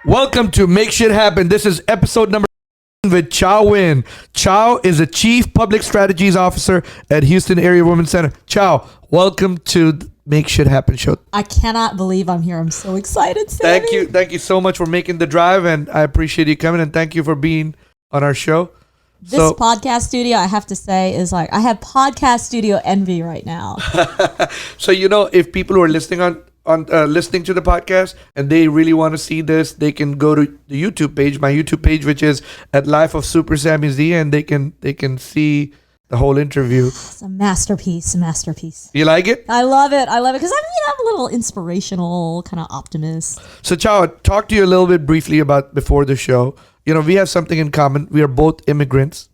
Welcome to Make Shit Happen. This is episode number with Chau Nguyen. Chau is a Chief Public Strategies Officer at Houston Area Women's Center. Chau, welcome to the Make Shit Happen show. I cannot believe I'm here. I'm so excited, Sammy. Thank you so much for making the drive, and I appreciate you coming, and thank you for being on our show. This podcast studio, I have to say, is like, I have podcast studio envy right now. So, if people who are listening listening to the podcast and they really want to see this, they can go to the YouTube page, my YouTube page, which is at Life of Super Sammy Z, and they can see the whole interview. It's a masterpiece. You like it? I love it because I'm a little inspirational, kind of optimist. So, Chau, I'll talk to you a little bit briefly about before the show. We have something in common. We are both immigrants.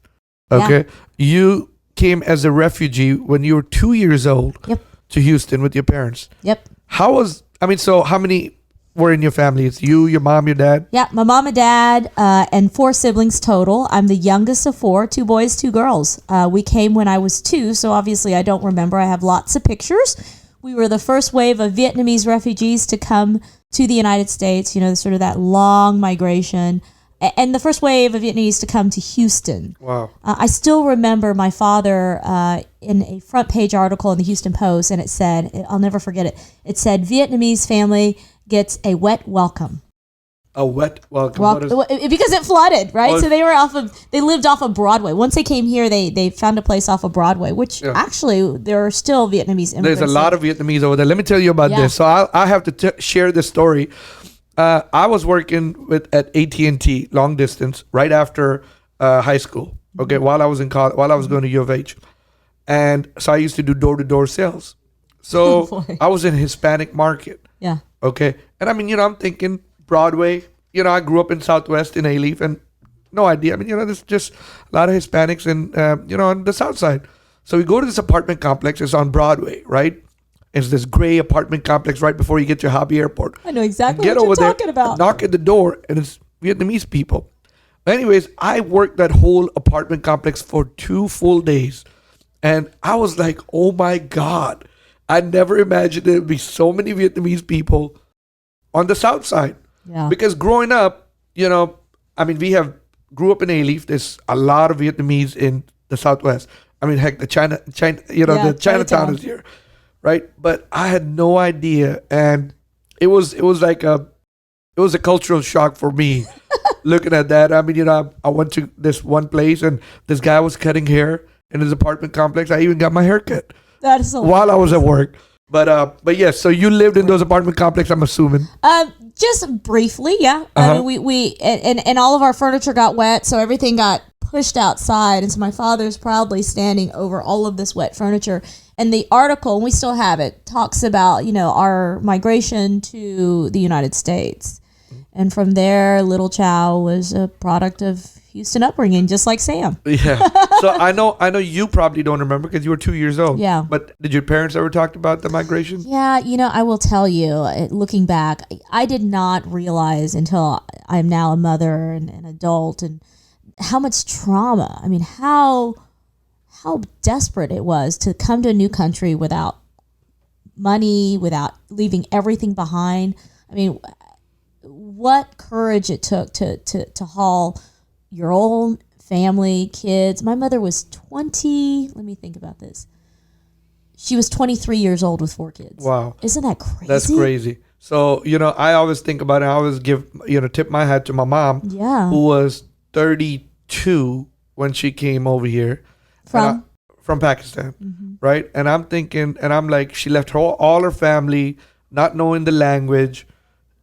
Okay, yeah. You came as a refugee when you were 2 years old. Yep. To Houston with your parents. Yep. How many were in your family? It's you, your mom, your dad? Yeah, my mom and dad and 4 siblings total. I'm the youngest of 4, 2 boys, 2 girls. We came when I was 2, so obviously I don't remember. I have lots of pictures. We were the first wave of Vietnamese refugees to come to the United States, sort of that long migration. And the first wave of Vietnamese to come to Houston. Wow. I still remember my father in a front page article in the Houston Post, and it said, I'll never forget it. It said, Vietnamese family gets a wet welcome. A wet welcome? Because it flooded, right? Oh, so they lived off of Broadway. Once they came here, they found a place off of Broadway, which actually there are still Vietnamese immigrants. There's a lot of Vietnamese over there. Let me tell you about this. So I have to share this story. I was working at AT&T long distance right after high school. Okay, while I was in college, while I was going to U of H, and so I used to do door-to-door sales. So I was in Hispanic market. Yeah. Okay, and I'm thinking Broadway. I grew up in Southwest in Alief, and no idea. There's just a lot of Hispanics on the South Side. So we go to this apartment complex. It's on Broadway, right? It's this gray apartment complex right before you get to Hobby Airport. I know exactly what you're talking about. Knock at the door, and it's Vietnamese people. Anyways, I worked that whole apartment complex for 2 full days. And I was like, oh my God. I never imagined there would be so many Vietnamese people on the South Side. Yeah. Because growing up, we grew up in Alief. There's a lot of Vietnamese in the Southwest. Heck, the the Chinatown is here. Right, but I had no idea, and it was a cultural shock for me looking at that. I went to this one place, and this guy was cutting hair in his apartment complex. I even got my hair cut while I was at work. But yes, so you lived in those apartment complexes, I'm assuming. Just briefly, yeah. We all of our furniture got wet, so everything got pushed outside, and so my father's proudly standing over all of this wet furniture. And the article, and we still have it, talks about, our migration to the United States. And from there, little Chau was a product of Houston upbringing, just like Sam. Yeah. So I know you probably don't remember because you were 2 years old. Yeah. But did your parents ever talk about the migration? Yeah. I will tell you, looking back, I did not realize until I'm now a mother and an adult and how much trauma. How desperate it was to come to a new country without money, without leaving everything behind. What courage it took to haul your own family, kids. My mother was 20. Let me think about this. She was 23 years old with 4 kids. Wow. Isn't that crazy? That's crazy. So, I always think about it. I always tip my hat to my mom, who was 32 when she came over here. From Pakistan, right? And I'm thinking, and I'm like, she left all her family, not knowing the language,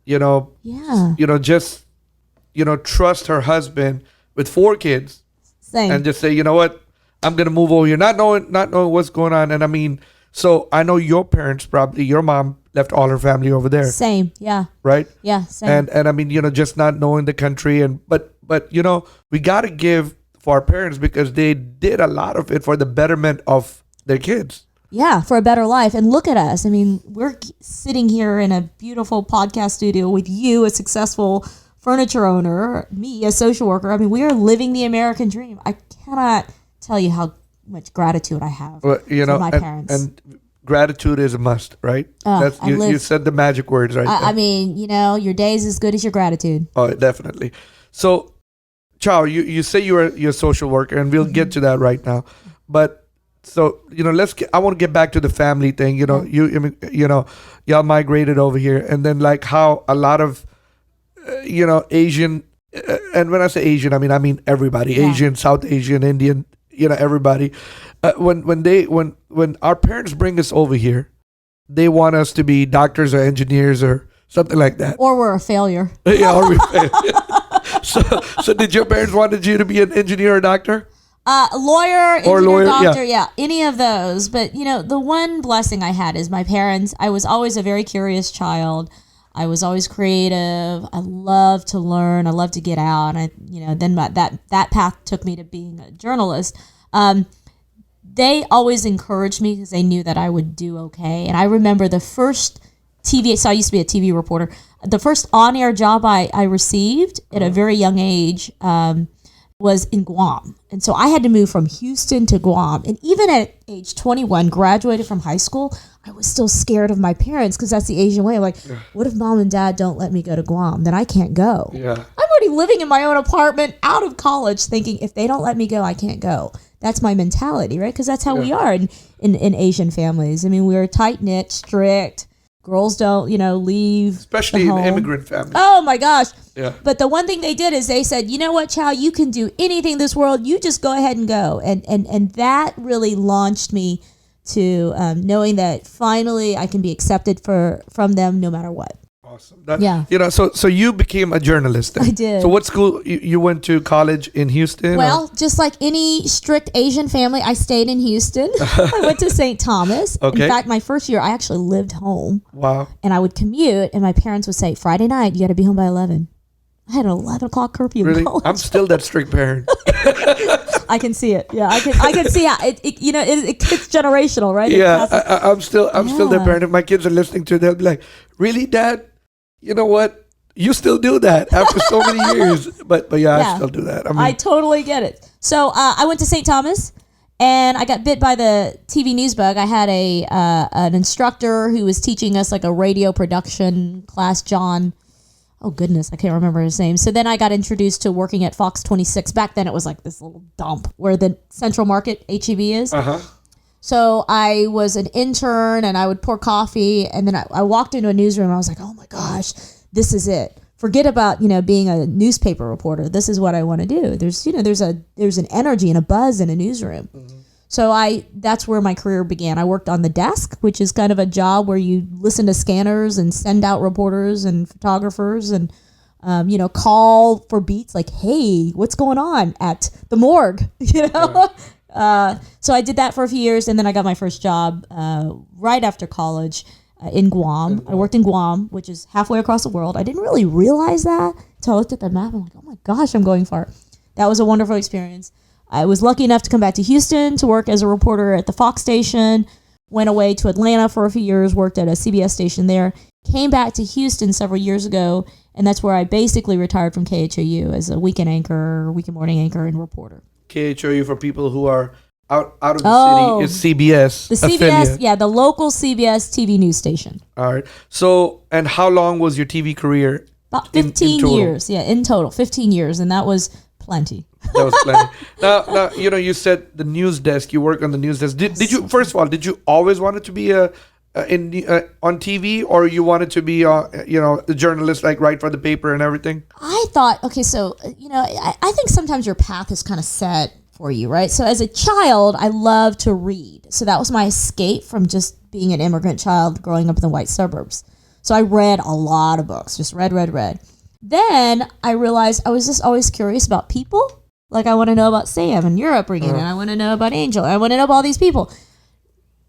just, trust her husband with 4 kids. Same. And just say, you know what, I'm going to move over here, not knowing what's going on. And so I know your parents, probably your mom left all her family over there. Same. Yeah. Right? Yeah. Same. And just not knowing the country. But we got to give for our parents because they did a lot of it for the betterment of their kids. Yeah, for a better life. And look at us. We're sitting here in a beautiful podcast studio with you, a successful furniture owner, me, a social worker. We are living the American dream. I cannot tell you how much gratitude I have for my parents. And gratitude is a must, right? You said the magic words right there. I mean, your day is as good as your gratitude. Oh, definitely. So, Chau, you say you're a social worker, and we'll get to that right now. But so I want to get back to the family thing. Y'all migrated over here, and then like how a lot of Asian, and when I say Asian, I mean everybody, Asian, South Asian, Indian, everybody. When our parents bring us over here, they want us to be doctors or engineers or something like that. Or we're a failure. Yeah, or we fail. So did your parents wanted you to be an engineer or doctor? Lawyer, engineer, doctor, yeah, any of those. But the one blessing I had is my parents. I was always a very curious child. I was always creative. I love to learn. I love to get out. And then that path took me to being a journalist. They always encouraged me because they knew that I would do okay. And I remember the first TV. So I used to be a TV reporter. The first on-air job I received at a very young age was in Guam. And so I had to move from Houston to Guam. And even at age 21, graduated from high school, I was still scared of my parents because that's the Asian way. Like, what if mom and dad don't let me go to Guam? Then I can't go. Yeah. I'm already living in my own apartment out of college thinking if they don't let me go, I can't go. That's my mentality, right? Because that's how we are in Asian families. I mean, we're tight-knit, strict. Girls don't, leave. Especially in immigrant families. Oh, my gosh. Yeah. But the one thing they did is they said, you know what, Chau, you can do anything in this world. You just go ahead and go. And that really launched me to knowing that finally I can be accepted from them no matter what. Awesome. So you became a journalist then. I did. So what school, you went to college in Houston? Well, just like any strict Asian family, I stayed in Houston. I went to St. Thomas. Okay. In fact, my first year, I actually lived home. Wow. And I would commute, and my parents would say, Friday night, you got to be home by 11. I had an 11 o'clock curfew. Really? In college. I'm still that strict parent. I can see it. Yeah, I can see how it's generational, right? Yeah, I'm still that parent. If my kids are listening to it, they'll be like, really, Dad? You know what? You still do that after so many years. But I still do that. I totally get it. So I went to St. Thomas, and I got bit by the TV news bug. I had an instructor who was teaching us like a radio production class, John. Oh, goodness, I can't remember his name. So then I got introduced to working at Fox 26. Back then it was like this little dump where the Central Market, HEB is. Uh-huh. So I was an intern, and I would pour coffee, and then I walked into a newsroom, and I was like, oh my gosh, this is it. Forget about, being a newspaper reporter. This is what I want to do. There's an energy and a buzz in a newsroom. Mm-hmm. So that's where my career began. I worked on the desk, which is kind of a job where you listen to scanners and send out reporters and photographers and, call for beats like, hey, what's going on at the morgue, Yeah. So I did that for a few years, and then I got my first job right after college in Guam. I worked in Guam, which is halfway across the world. I didn't really realize that until I looked at the map. I'm like, oh my gosh, I'm going far. That was a wonderful experience. I was lucky enough to come back to Houston to work as a reporter at the Fox station, went away to Atlanta for a few years, worked at a CBS station there, came back to Houston several years ago, and that's where I basically retired from KHOU as a weekend anchor, weekend morning anchor, and reporter. KHOU, for people who are out of the city, is CBS. The CBS, affiliate. The local CBS TV news station. All right. So, and how long was your TV career? About 15 years. Yeah, in total, 15 years, and that was plenty. That was plenty. Now, you said the news desk. You work on the news desk. Did you? First of all, did you always wanted to be on TV, or you wanted to be a journalist, like write for the paper and everything? I thought, okay, so I think sometimes your path is kind of set for you, right? So as a child, I loved to read. So that was my escape from just being an immigrant child growing up in the white suburbs. So I read a lot of books, just read. Then I realized I was just always curious about people. Like, I want to know about Sam and your upbringing, and I want to know about Angel, and I want to know about all these people.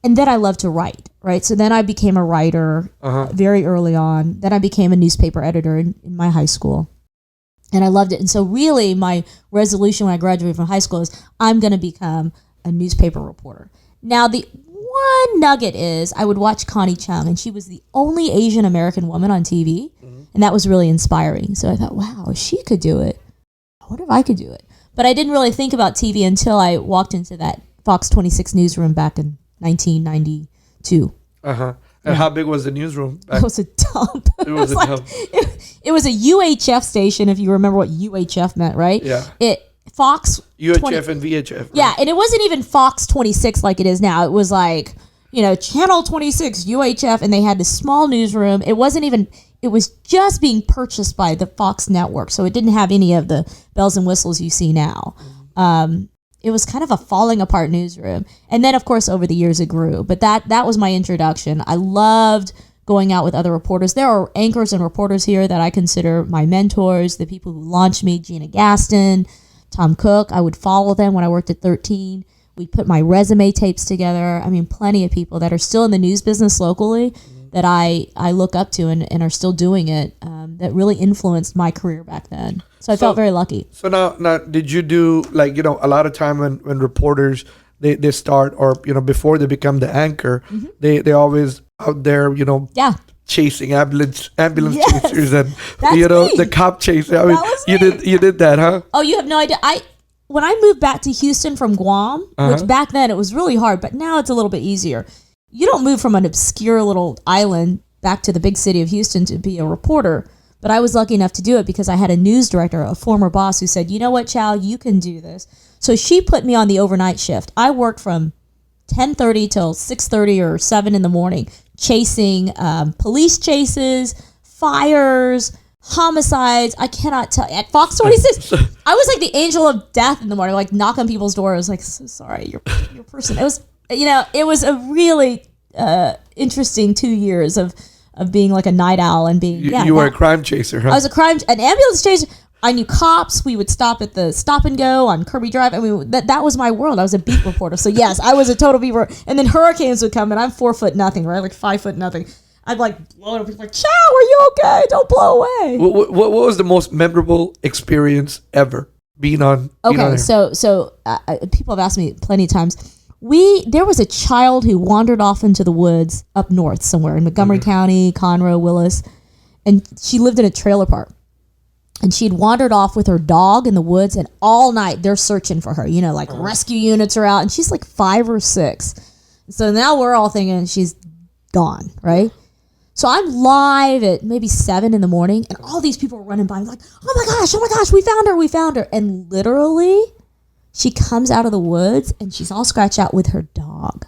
And then I love to write, right? So then I became a writer very early on. Then I became a newspaper editor in my high school. And I loved it. And so really my resolution when I graduated from high school is I'm going to become a newspaper reporter. Now, the one nugget is I would watch Connie Chung, and she was the only Asian American woman on TV. Mm-hmm. And that was really inspiring. So I thought, wow, if she could do it, I wonder if I could do it. But I didn't really think about TV until I walked into that Fox 26 newsroom back in 1992, 2. And how big was the newsroom? It was a dump. It was a dump. It was a UHF station, if you remember what UHF meant, right? Yeah. Fox UHF and VHF. Right? Yeah, and it wasn't even Fox 26 like it is now. It was like, Channel 26, UHF, and they had this small newsroom. It was just being purchased by the Fox network, so it didn't have any of the bells and whistles you see now. It was kind of a falling apart newsroom. And then, of course, over the years it grew. But that was my introduction. I loved going out with other reporters. There are anchors and reporters here that I consider my mentors, the people who launched me, Gina Gaston, Tom Cook. I would follow them when I worked at 13. We'd put my resume tapes together. I mean, plenty of people that are still in the news business locally that I look up to and are still doing it, that really influenced my career back then. So I felt very lucky. So now did you do, a lot of time when reporters, they start, or, before they become the anchor, they always out there, chasing ambulance chasers and, the cop chaser. I mean, you did that, huh? Oh, you have no idea. When I moved back to Houston from Guam, which back then it was really hard, but now it's a little bit easier. You don't move from an obscure little island back to the big city of Houston to be a reporter. But I was lucky enough to do it because I had a news director, a former boss, who said, you know what, Chau, you can do this. So she put me on the overnight shift. I worked from 10:30 till 6:30 or 7 in the morning, chasing police chases, fires, homicides. I cannot tell. At Fox 26, I was like the angel of death in the morning, like knock on people's doors, like, so sorry, your person. It was, it was a really interesting 2 years of being like a night owl and being. You were a crime chaser, huh? I was an ambulance chaser. I knew cops. We would stop at the stop and go on Kirby Drive. I mean, that was my world. I was a beat reporter. So yes, I was a total beat reporter. And then hurricanes would come, and I'm 4'0", right? Like 5'0". I'd like blow it up. Like, Chau, are you okay? Don't blow away. What was the most memorable experience ever being on? Okay, so people have asked me plenty of times. There was a child who wandered off into the woods up north somewhere in Montgomery County, Conroe, Willis, and she lived in a trailer park. And she'd wandered off with her dog in the woods, and all night they're searching for her. Rescue units are out, and she's like 5 or 6. So now we're all thinking she's gone, right? So I'm live at maybe 7 in the morning, and all these people are running by, like, oh my gosh, we found her. And literally, she comes out of the woods, and she's all scratched out with her dog.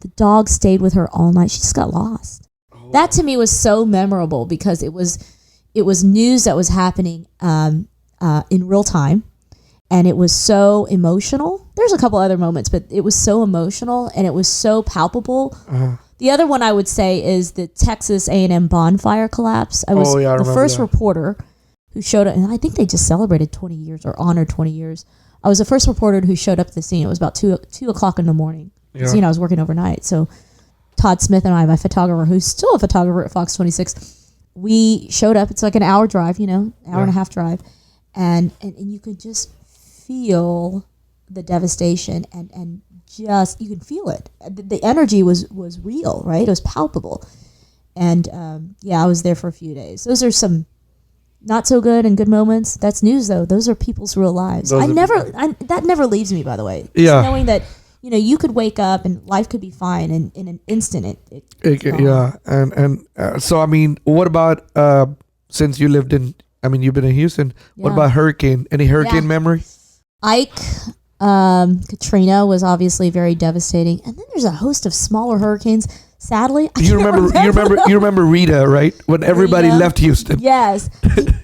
The dog stayed with her all night. She just got lost. Oh. That to me was so memorable because it was news that was happening in real time, and it was so emotional. There's a couple other moments, but it was so emotional, and it was so palpable. The other one I would say is the Texas A&M bonfire collapse. I was the first reporter who showed up, and I think they just celebrated 20 years or honored 20 years. I was the first reporter who showed up at the scene. It was about 2 o'clock in the morning. Yeah. I was working overnight. So Todd Smith and I, my photographer, who's still a photographer at Fox 26, we showed up. It's like an hour drive, hour and a half drive. And you could just feel the devastation and just, you can feel it. The energy was real, right? It was palpable. And I was there for a few days. Those are some not so good and good moments. That's news, though. Those are people's real lives. That never leaves me, by the way. Just knowing that, you could wake up and life could be fine, and in an instant So I mean, what about since you lived in? I mean, you've been in Houston. What about hurricane? Any hurricane memory? Ike, Katrina was obviously very devastating, and then there's a host of smaller hurricanes. Sadly, you remember Rita, right? When everybody left Houston. Yes,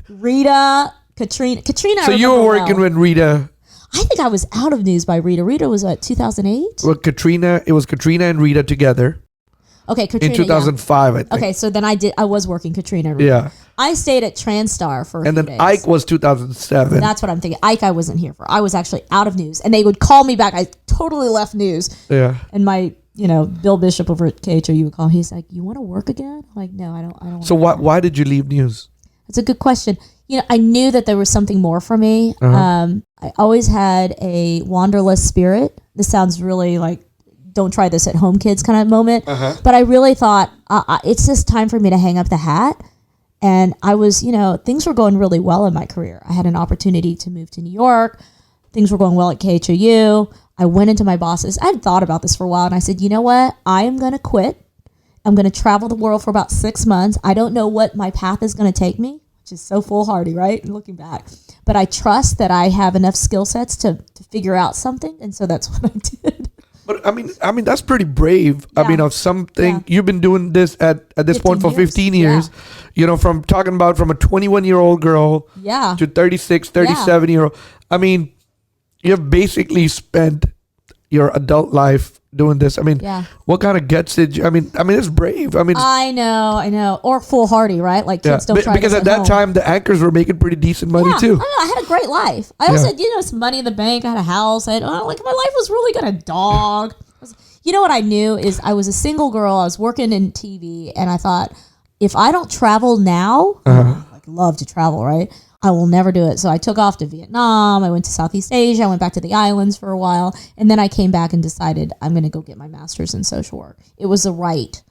Rita, Katrina. So you were working when Rita. I think I was out of news by Rita. Rita was what, 2008? Well, it was Katrina and Rita together. Okay, Katrina. In 2005, I think. Okay, so then I was working Katrina and Rita. Yeah. I stayed at Transtar for a few days. And then Ike was 2007. That's what I'm thinking. Ike I wasn't here for. I was actually out of news. And they would call me back. I totally left news. Yeah. And my, Bill Bishop over at KHOU would call. He's like, you want to work again? I'm like, no, I don't. So why did you leave news? That's a good question. I knew that there was something more for me. I always had a wanderlust spirit. This sounds really like, don't try this at home, kids kind of moment. But I really thought, it's just time for me to hang up the hat. And I was, things were going really well in my career. I had an opportunity to move to New York. Things were going well at KHOU. I went into my bosses. I had thought about this for a while, and I said, you know what? I am going to quit. I'm going to travel the world for about 6 months. I don't know what my path is going to take me, which is so foolhardy, right? Looking back. But I trust that I have enough skill sets to figure out something. And so that's what I did. But I mean, that's pretty brave. Yeah. I mean, of something you've been doing this at this point for 15 years, from talking about from a 21-year-old girl to 36, 37-year-old. I mean, you've basically spent your adult life doing this. I mean, what kind of guts did you, I mean, it's brave. I mean, I know. Or foolhardy, right? Like kids don't try because this at that time, the anchors were making pretty decent money too. I had a great life. I also had, some money in the bank. I had a house. My life was really good. A dog. You know what I knew is I was a single girl. I was working in TV, and I thought, if I don't travel now, I love to travel, right? I will never do it. So I took off to Vietnam. I went to Southeast Asia. I went back to the islands for a while. And then I came back and decided I'm going to go get my master's in social work. It was the right.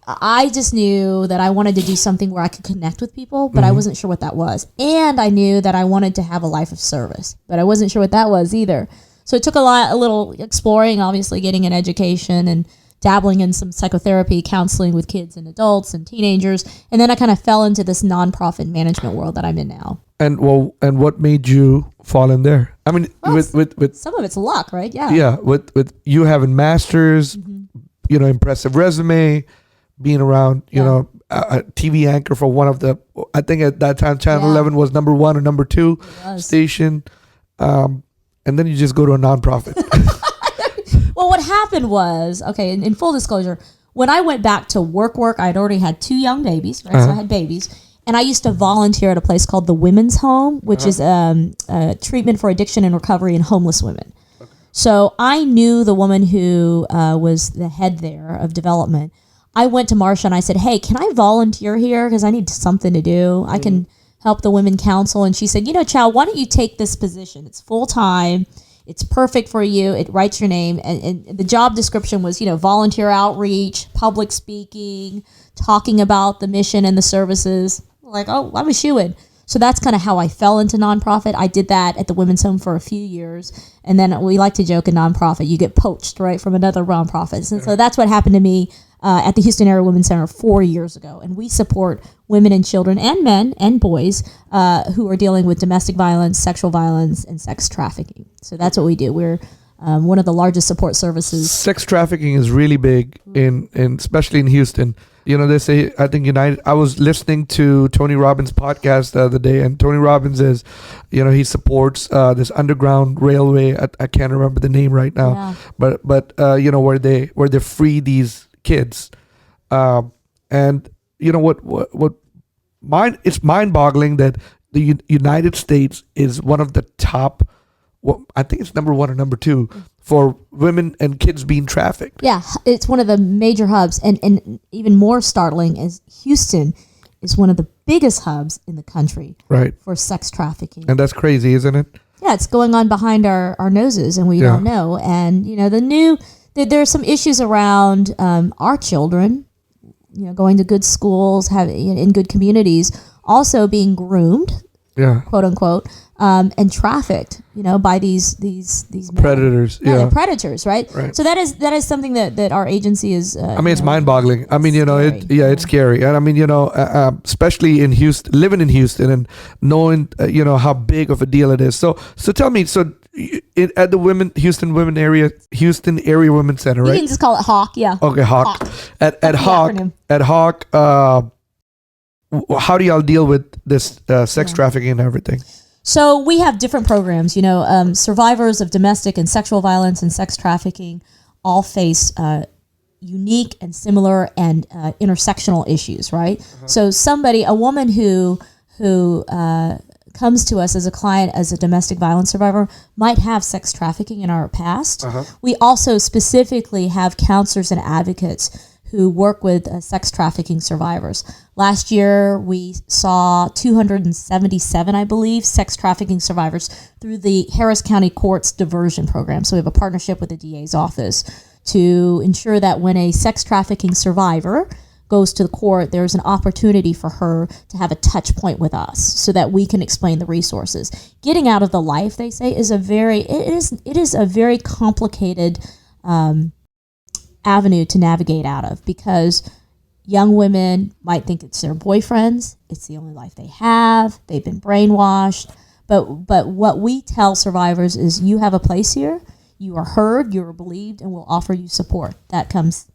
I just knew that I wanted to do something where I could connect with people, but I wasn't sure what that was. And I knew that I wanted to have a life of service, but I wasn't sure what that was either. So it took a little exploring, obviously getting an education and dabbling in some psychotherapy, counseling with kids and adults and teenagers. And then I kind of fell into this nonprofit management world that I'm in now. And what made you fall in there? I mean, with some of it's luck, right? Yeah. Yeah. With you having masters, impressive resume, being around, a TV anchor for one of the, I think at that time, Channel 11 was number 1 or number 2 station. And then you just go to a nonprofit. Well, what happened was, in full disclosure, when I went back to work, I had already had 2 young babies, right? So I had babies. And I used to volunteer at a place called the Women's Home, which is treatment for addiction and recovery in homeless women. Okay. So I knew the woman who was the head there of development. I went to Marsha and I said, hey, can I volunteer here? Because I need something to do. I can help the women counsel. And she said, Chau, why don't you take this position? It's full-time. It's perfect for you. It writes your name. And the job description was, volunteer outreach, public speaking, talking about the mission and the services. Like, oh, I'm a shoo-in. So that's kind of how I fell into nonprofit. I did that at the Women's Home for a few years. And then we like to joke in nonprofit, you get poached, right, from another nonprofit. And so that's what happened to me at the Houston Area Women's Center 4 years ago. And we support women and children and men and boys who are dealing with domestic violence, sexual violence, and sex trafficking. So that's what we do. We're one of the largest support services. Sex trafficking is really big, in especially in Houston. They say, I think United, I was listening to Tony Robbins' podcast the other day, and Tony Robbins is, he supports this underground railway. I can't remember the name right now, but where they free these kids. And it's mind-boggling that the United States is one of the top, I think it's number 1 or number 2 for women and kids being trafficked. Yeah, it's one of the major hubs. And even more startling is Houston is one of the biggest hubs in the country for sex trafficking. And that's crazy, isn't it? Yeah, it's going on behind our noses and we don't know. And, there are some issues around our children, going to good schools, in good communities, also being groomed, quote unquote, and trafficked, by these predators, they're predators, right? So that is something that our agency is. It's mind-boggling. I mean, it's scary, and I mean, especially in Houston, living in Houston, and knowing, how big of a deal it is. So tell me, at the Houston Area Women's Center, right? You can just call it Hawk, yeah. Okay, Hawk. At Hawk, how do y'all deal with this sex trafficking and everything? So we have different programs. Survivors of domestic and sexual violence and sex trafficking all face unique and similar and intersectional issues, right? So a woman who comes to us as a client as a domestic violence survivor might have sex trafficking in our past. We also specifically have counselors and advocates who work with sex trafficking survivors. Last year, we saw 277, I believe, sex trafficking survivors through the Harris County Courts Diversion Program. So we have a partnership with the DA's office to ensure that when a sex trafficking survivor goes to the court, there's an opportunity for her to have a touch point with us so that we can explain the resources. Getting out of the life, they say, is a very complicated avenue to navigate out of, because young women might think it's their boyfriends. It's the only life they have. They've been brainwashed. But what we tell survivors is you have a place here. You are heard. You are believed, and we'll offer you support. That comes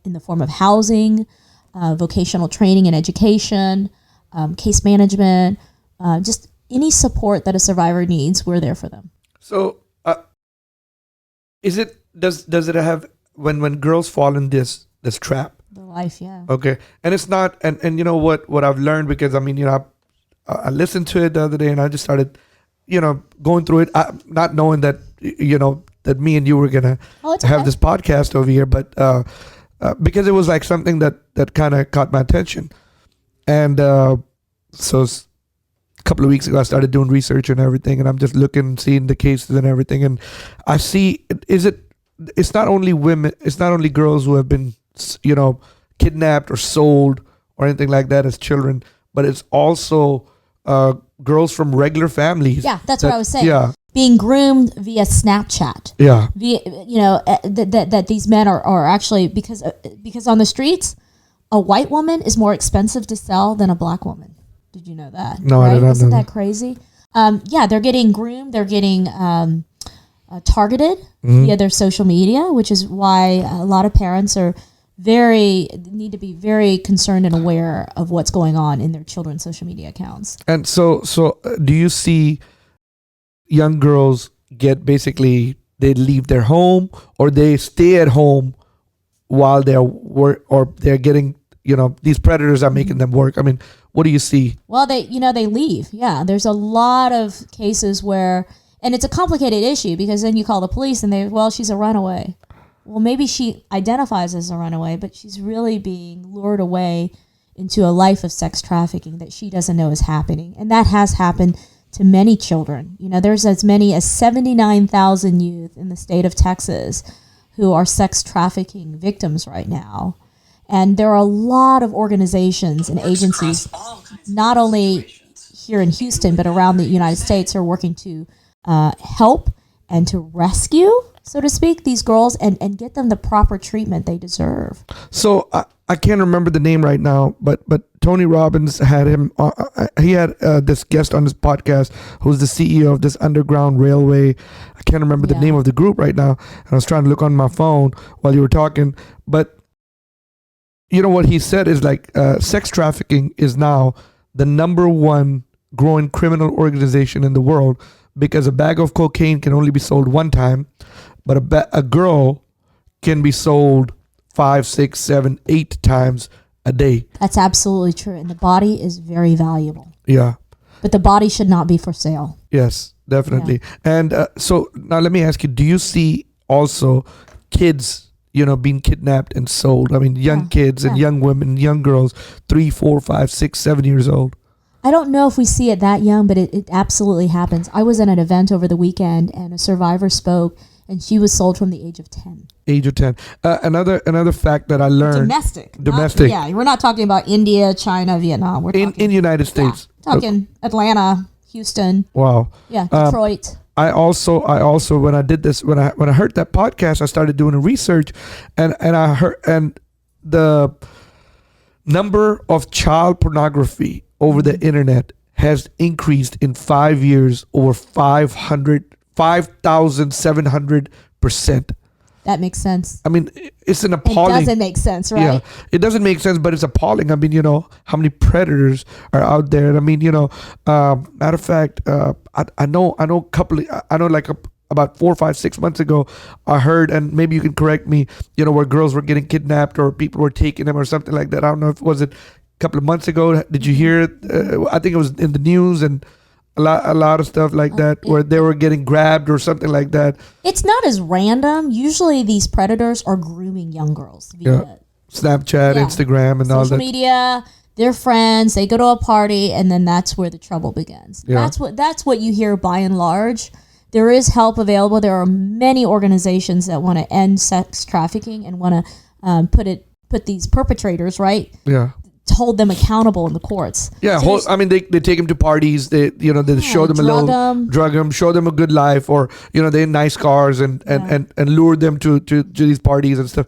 in the form of housing, vocational training and education, case management, just any support that a survivor needs. We're there for them. So, does it have when girls fall in this trap? The life, yeah. Okay, and it's not, and you know what I've learned, because I mean, you know, I listened to it the other day and I just started, you know, going through it, not knowing that, you know, that me and you were gonna have this podcast over here, but because it was like something that kind of caught my attention, and so a couple of weeks ago I started doing research and everything, and I'm just looking, seeing the cases and everything, and I see it's not only women, it's not only girls who have been, you know, kidnapped or sold or anything like that as children, but it's also girls from regular families. Yeah, that's what I was saying. Yeah. Being groomed via Snapchat. Yeah. Via, you know, that these men are actually, because on the streets, a white woman is more expensive to sell than a black woman. Did you know that? No, right? I did not Isn't know that crazy? Yeah, they're getting groomed. They're getting targeted via their social media, which is why a lot of parents need to be very concerned and aware of what's going on in their children's social media accounts. And so do you see young girls get basically, they leave their home or they stay at home while they're or they're getting, you know, these predators are making them work? I mean, what do you see? Well, they leave. Yeah, there's a lot of cases where, and it's a complicated issue because then you call the police and she's a runaway. Well, maybe she identifies as a runaway, but she's really being lured away into a life of sex trafficking that she doesn't know is happening. And that has happened to many children. You know, there's as many as 79,000 youth in the state of Texas who are sex trafficking victims right now. And there are a lot of organizations and agencies, not only here in Houston, but around the United States, who are working to help and to rescue, so to speak, these girls and get them the proper treatment they deserve. So I can't remember the name right now, but Tony Robbins had him. He had this guest on his podcast who's the CEO of this underground railway. I can't remember the name of the group right now, and I was trying to look on my phone while you were talking. But you know what he said is like sex trafficking is now the number one growing criminal organization in the world, because a bag of cocaine can only be sold one time, but a girl can be sold 5, 6, 7, 8 times a day. That's absolutely true. And the body is very valuable. Yeah. But the body should not be for sale. Yes, definitely. Yeah. And so now let me ask you, do you see also kids, you know, being kidnapped and sold? I mean, young kids and young women, young girls, 3, 4, 5, 6, 7 years old. I don't know if we see it that young, but it absolutely happens. I was at an event over the weekend and a survivor spoke, and she was sold from the age of 10. Age of 10. Another fact that I learned. Domestic. Yeah, we're not talking about India, China, Vietnam. We're talking in United States. Yeah, talking Atlanta, Houston. Wow. Yeah, Detroit. I also when I did this, when I heard that podcast, I started doing a research, and I heard, and the number of child pornography over the internet has increased in 5 years over 5,700%. That makes sense. I mean, it's an appalling. It doesn't make sense, right? Yeah, it doesn't make sense, but it's appalling. I mean, you know, how many predators are out there? I mean, you know, matter of fact, I know like about 4, 5, 6 months ago, I heard, and maybe you can correct me, you know, where girls were getting kidnapped or people were taking them or something like that. I don't know if was it a couple of months ago. Did you hear it? I think it was in the news and a lot of stuff like that, where they were getting grabbed or something like that. It's not as random. Usually these predators are grooming young girls via Snapchat, Instagram, and all that. Social media, they're friends, they go to a party, and then that's where the trouble begins. Yeah. That's what you hear by and large. There is help available. There are many organizations that want to end sex trafficking and want to put these perpetrators, right? Yeah. Hold them accountable in the courts. Yeah, so I mean, they take them to parties. They show them drug them, show them a good life, or you know, they in nice cars and lure them to these parties and stuff.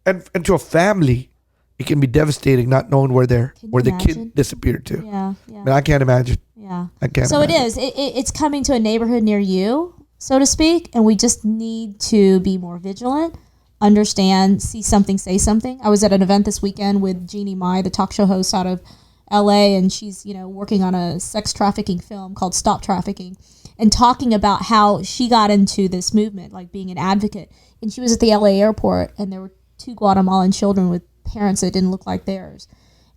and to a family, it can be devastating not knowing where the imagine? kid disappeared to. Yeah. I mean, I can't imagine. Yeah. I can't. So imagine. it's coming to a neighborhood near you, so to speak, and we just need to be more vigilant, understand, see something, say something. I was at an event this weekend with Jeannie Mai, the talk show host out of LA, and she's, working on a sex trafficking film called Stop Trafficking, and talking about how she got into this movement, like being an advocate. And she was at the LA airport, and there were 2 Guatemalan children with parents that didn't look like theirs.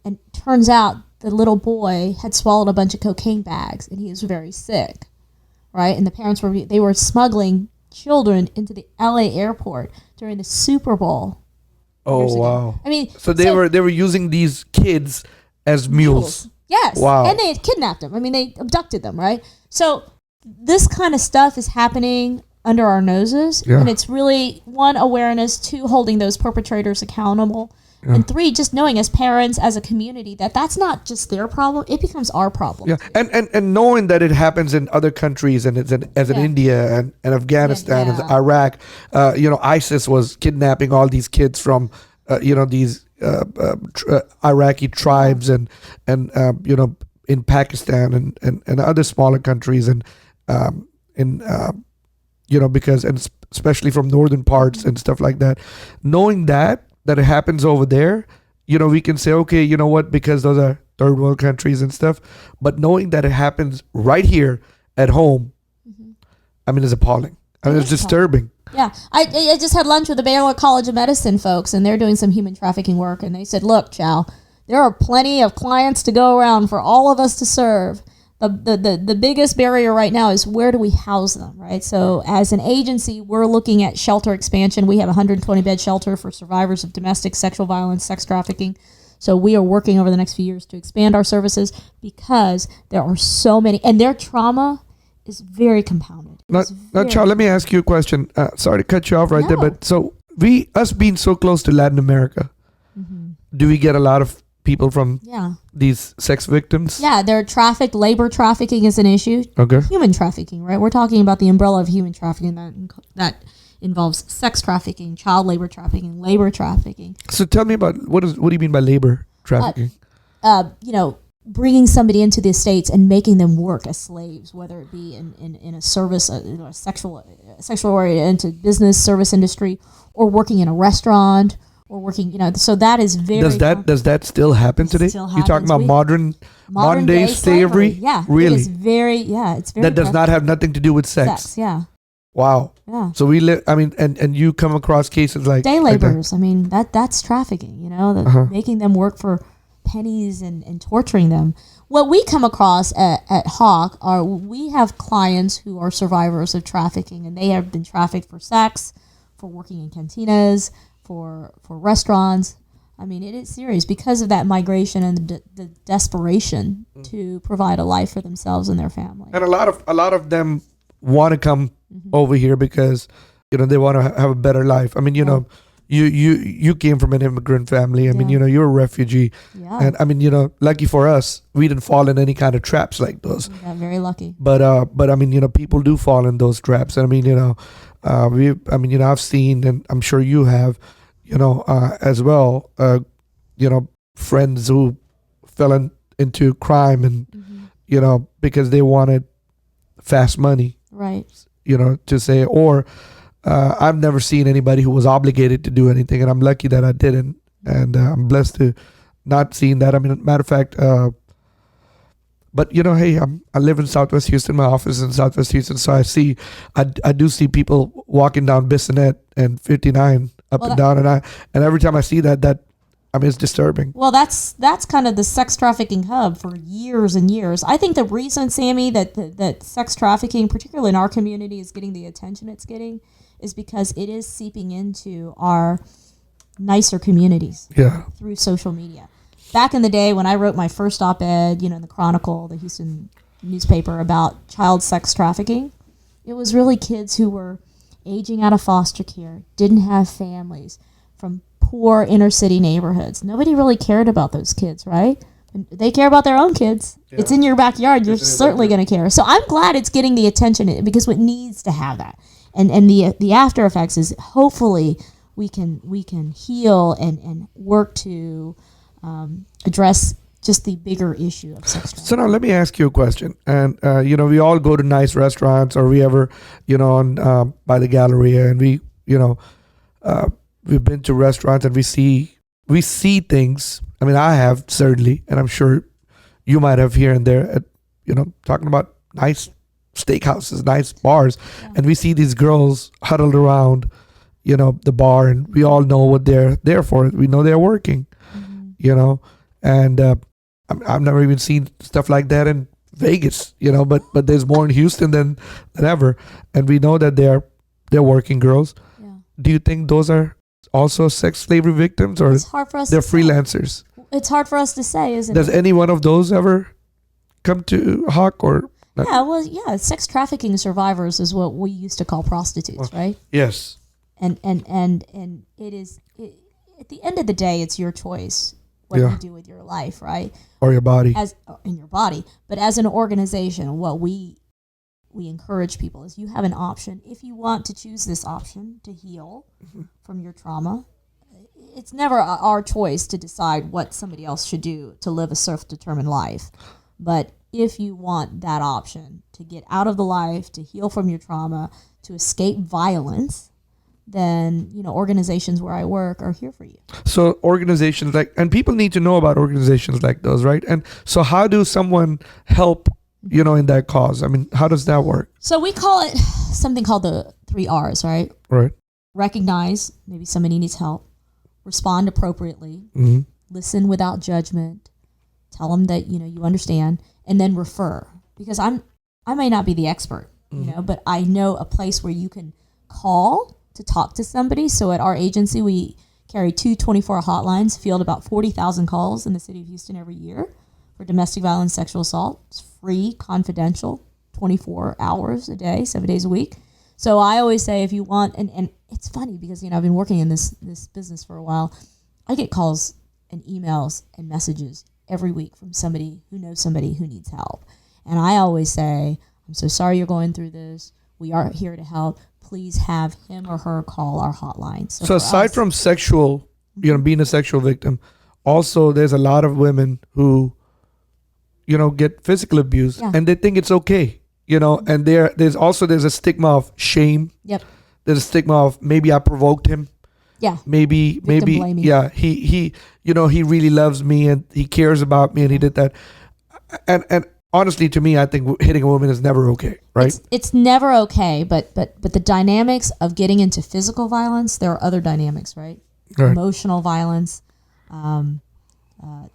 And turns out the little boy had swallowed a bunch of cocaine bags, and he was very sick, right? And the parents were smuggling children into the LA airport during the Super Bowl. Oh wow! I mean, so they were using these kids as mules. Yes. Wow. And they had kidnapped them. I mean, they abducted them, right? So this kind of stuff is happening under our noses, and it's really 1, awareness, 2, holding those perpetrators accountable. Yeah. And 3, just knowing as parents, as a community, that that's not just their problem; it becomes our problem. Yeah, and knowing that it happens in other countries, and it's in India and Afghanistan and Iraq. ISIS was kidnapping all these kids from these Iraqi tribes and in Pakistan and other smaller countries and because and especially from northern parts and stuff like that. Knowing that it happens over there, we can say, okay, you know what, because those are third world countries and stuff. But knowing that it happens right here at home, I mean, it's appalling. I mean, it's disturbing. Yeah. I just had lunch with the Baylor College of Medicine folks, and they're doing some human trafficking work. And they said, look, Chau, there are plenty of clients to go around for all of us to serve. The biggest barrier right now is, where do we house them, right? So as an agency, we're looking at shelter expansion. We have a 120-bed shelter for survivors of domestic sexual violence, sex trafficking. So we are working over the next few years to expand our services, because there are so many, and their trauma is very compounded. Now, Chau, let me ask you a question. Sorry to cut you off right there, but so us being so close to Latin America, do we get a lot of people from these sex victims? Yeah, they're trafficked. Labor trafficking is an issue. Okay. Human trafficking, right? We're talking about the umbrella of human trafficking that involves sex trafficking, child labor trafficking, labor trafficking. So tell me about what do you mean by labor trafficking? Bringing somebody into the States and making them work as slaves, whether it be in a service, a sexual oriented business service industry, or working in a restaurant, or working, so that is very. Does that still happen today? You're talking about modern day slavery? Yeah, really. It's very That does not have nothing to do with sex. Yeah. Wow. Yeah. So we live. I mean, and you come across cases like day laborers. I mean, that's trafficking. Making them work for pennies and torturing them. What we come across at Hawk we have clients who are survivors of trafficking, and they have been trafficked for sex, for working in cantinas, for restaurants. I mean, it is serious because of that migration and the desperation to provide a life for themselves and their family. And a lot of them want to come over here because they want to have a better life. I mean, you came from an immigrant family. I mean, you're a refugee. Yeah. And I mean, lucky for us, we didn't fall in any kind of traps like those. Yeah, very lucky. But I mean, people do fall in those traps. And I mean, I've seen, and I'm sure you have, as well, friends who fell into crime and, because they wanted fast money. Right. To say, or I've never seen anybody who was obligated to do anything, and I'm lucky that I didn't, and I'm blessed to not seeing that. I mean, matter of fact, but hey, I live in Southwest Houston. My office is in Southwest Houston, so I do see people walking down Bissonnette and 59 up and down, and every time I see that. I mean, it's disturbing. Well, that's kind of the sex trafficking hub for years and years. I think the reason, Sammy, that sex trafficking, particularly in our community, is getting the attention it's getting is because it is seeping into our nicer communities through social media. Back in the day when I wrote my first op-ed, in the Chronicle, the Houston newspaper, about child sex trafficking, it was really kids who were aging out of foster care, didn't have families, from poor inner city neighborhoods. Nobody really cared about those kids, right? They care about their own kids. Yeah. It's in your backyard. You're certainly going to care. So I'm glad it's getting the attention because it needs to have that. And the after effects is hopefully we can heal and work to address just the bigger issue of sex trafficking. So now let me ask you a question. And, we all go to nice restaurants, or we ever, on by the Galleria, and we, we've been to restaurants and we see things. I mean, I have certainly, and I'm sure you might have here and there, talking about nice steakhouses, nice bars, and we see these girls huddled around, the bar, and we all know what they're there for. We know they're working, and I've never even seen stuff like that in Vegas, but there's more in Houston than ever, and we know that they're working girls. Yeah. Do you think those are also sex slavery victims, or it's hard for us they're to say. freelancers? It's hard for us to say, isn't Does it? any one of those ever come to Hawk, or? Sex trafficking survivors is what we used to call prostitutes, right? Yes. And it is at the end of the day, it's your choice what you do with your life, right? Or your body. In your body. But as an organization, what we encourage people is you have an option. If you want to choose this option to heal from your trauma, it's never our choice to decide what somebody else should do to live a self-determined life. But if you want that option to get out of the life, to heal from your trauma, to escape violence, then, organizations where I work are here for you. So organizations and people need to know about organizations like those, right? And so how do someone help, in that cause? I mean, how does that work? So we call it something called the 3 R's, right? Right. Recognize maybe somebody needs help. Respond appropriately. Mm-hmm. Listen without judgment. Tell them that, you understand. And then refer. Because I may not be the expert, but I know a place where you can call to talk to somebody. So at our agency, we carry 2 24 hotlines, field about 40,000 calls in the city of Houston every year for domestic violence, sexual assault. It's free, confidential, 24 hours a day, 7 days a week. So I always say if you want, and it's funny because, I've been working in this business for a while. I get calls and emails and messages every week from somebody who knows somebody who needs help. And I always say, I'm so sorry you're going through this. We are here to help. Please have him or her call our hotline. So aside from sexual, being a sexual victim, also there's a lot of women who, get physical abuse and they think it's okay, and there's a stigma of shame. Yep. There's a stigma of maybe I provoked him. Yeah. Maybe, blaming. Yeah, he he really loves me and he cares about me and he did that. And honestly, to me, I think hitting a woman is never okay, right? It's never okay, but the dynamics of getting into physical violence, there are other dynamics, right? Emotional violence,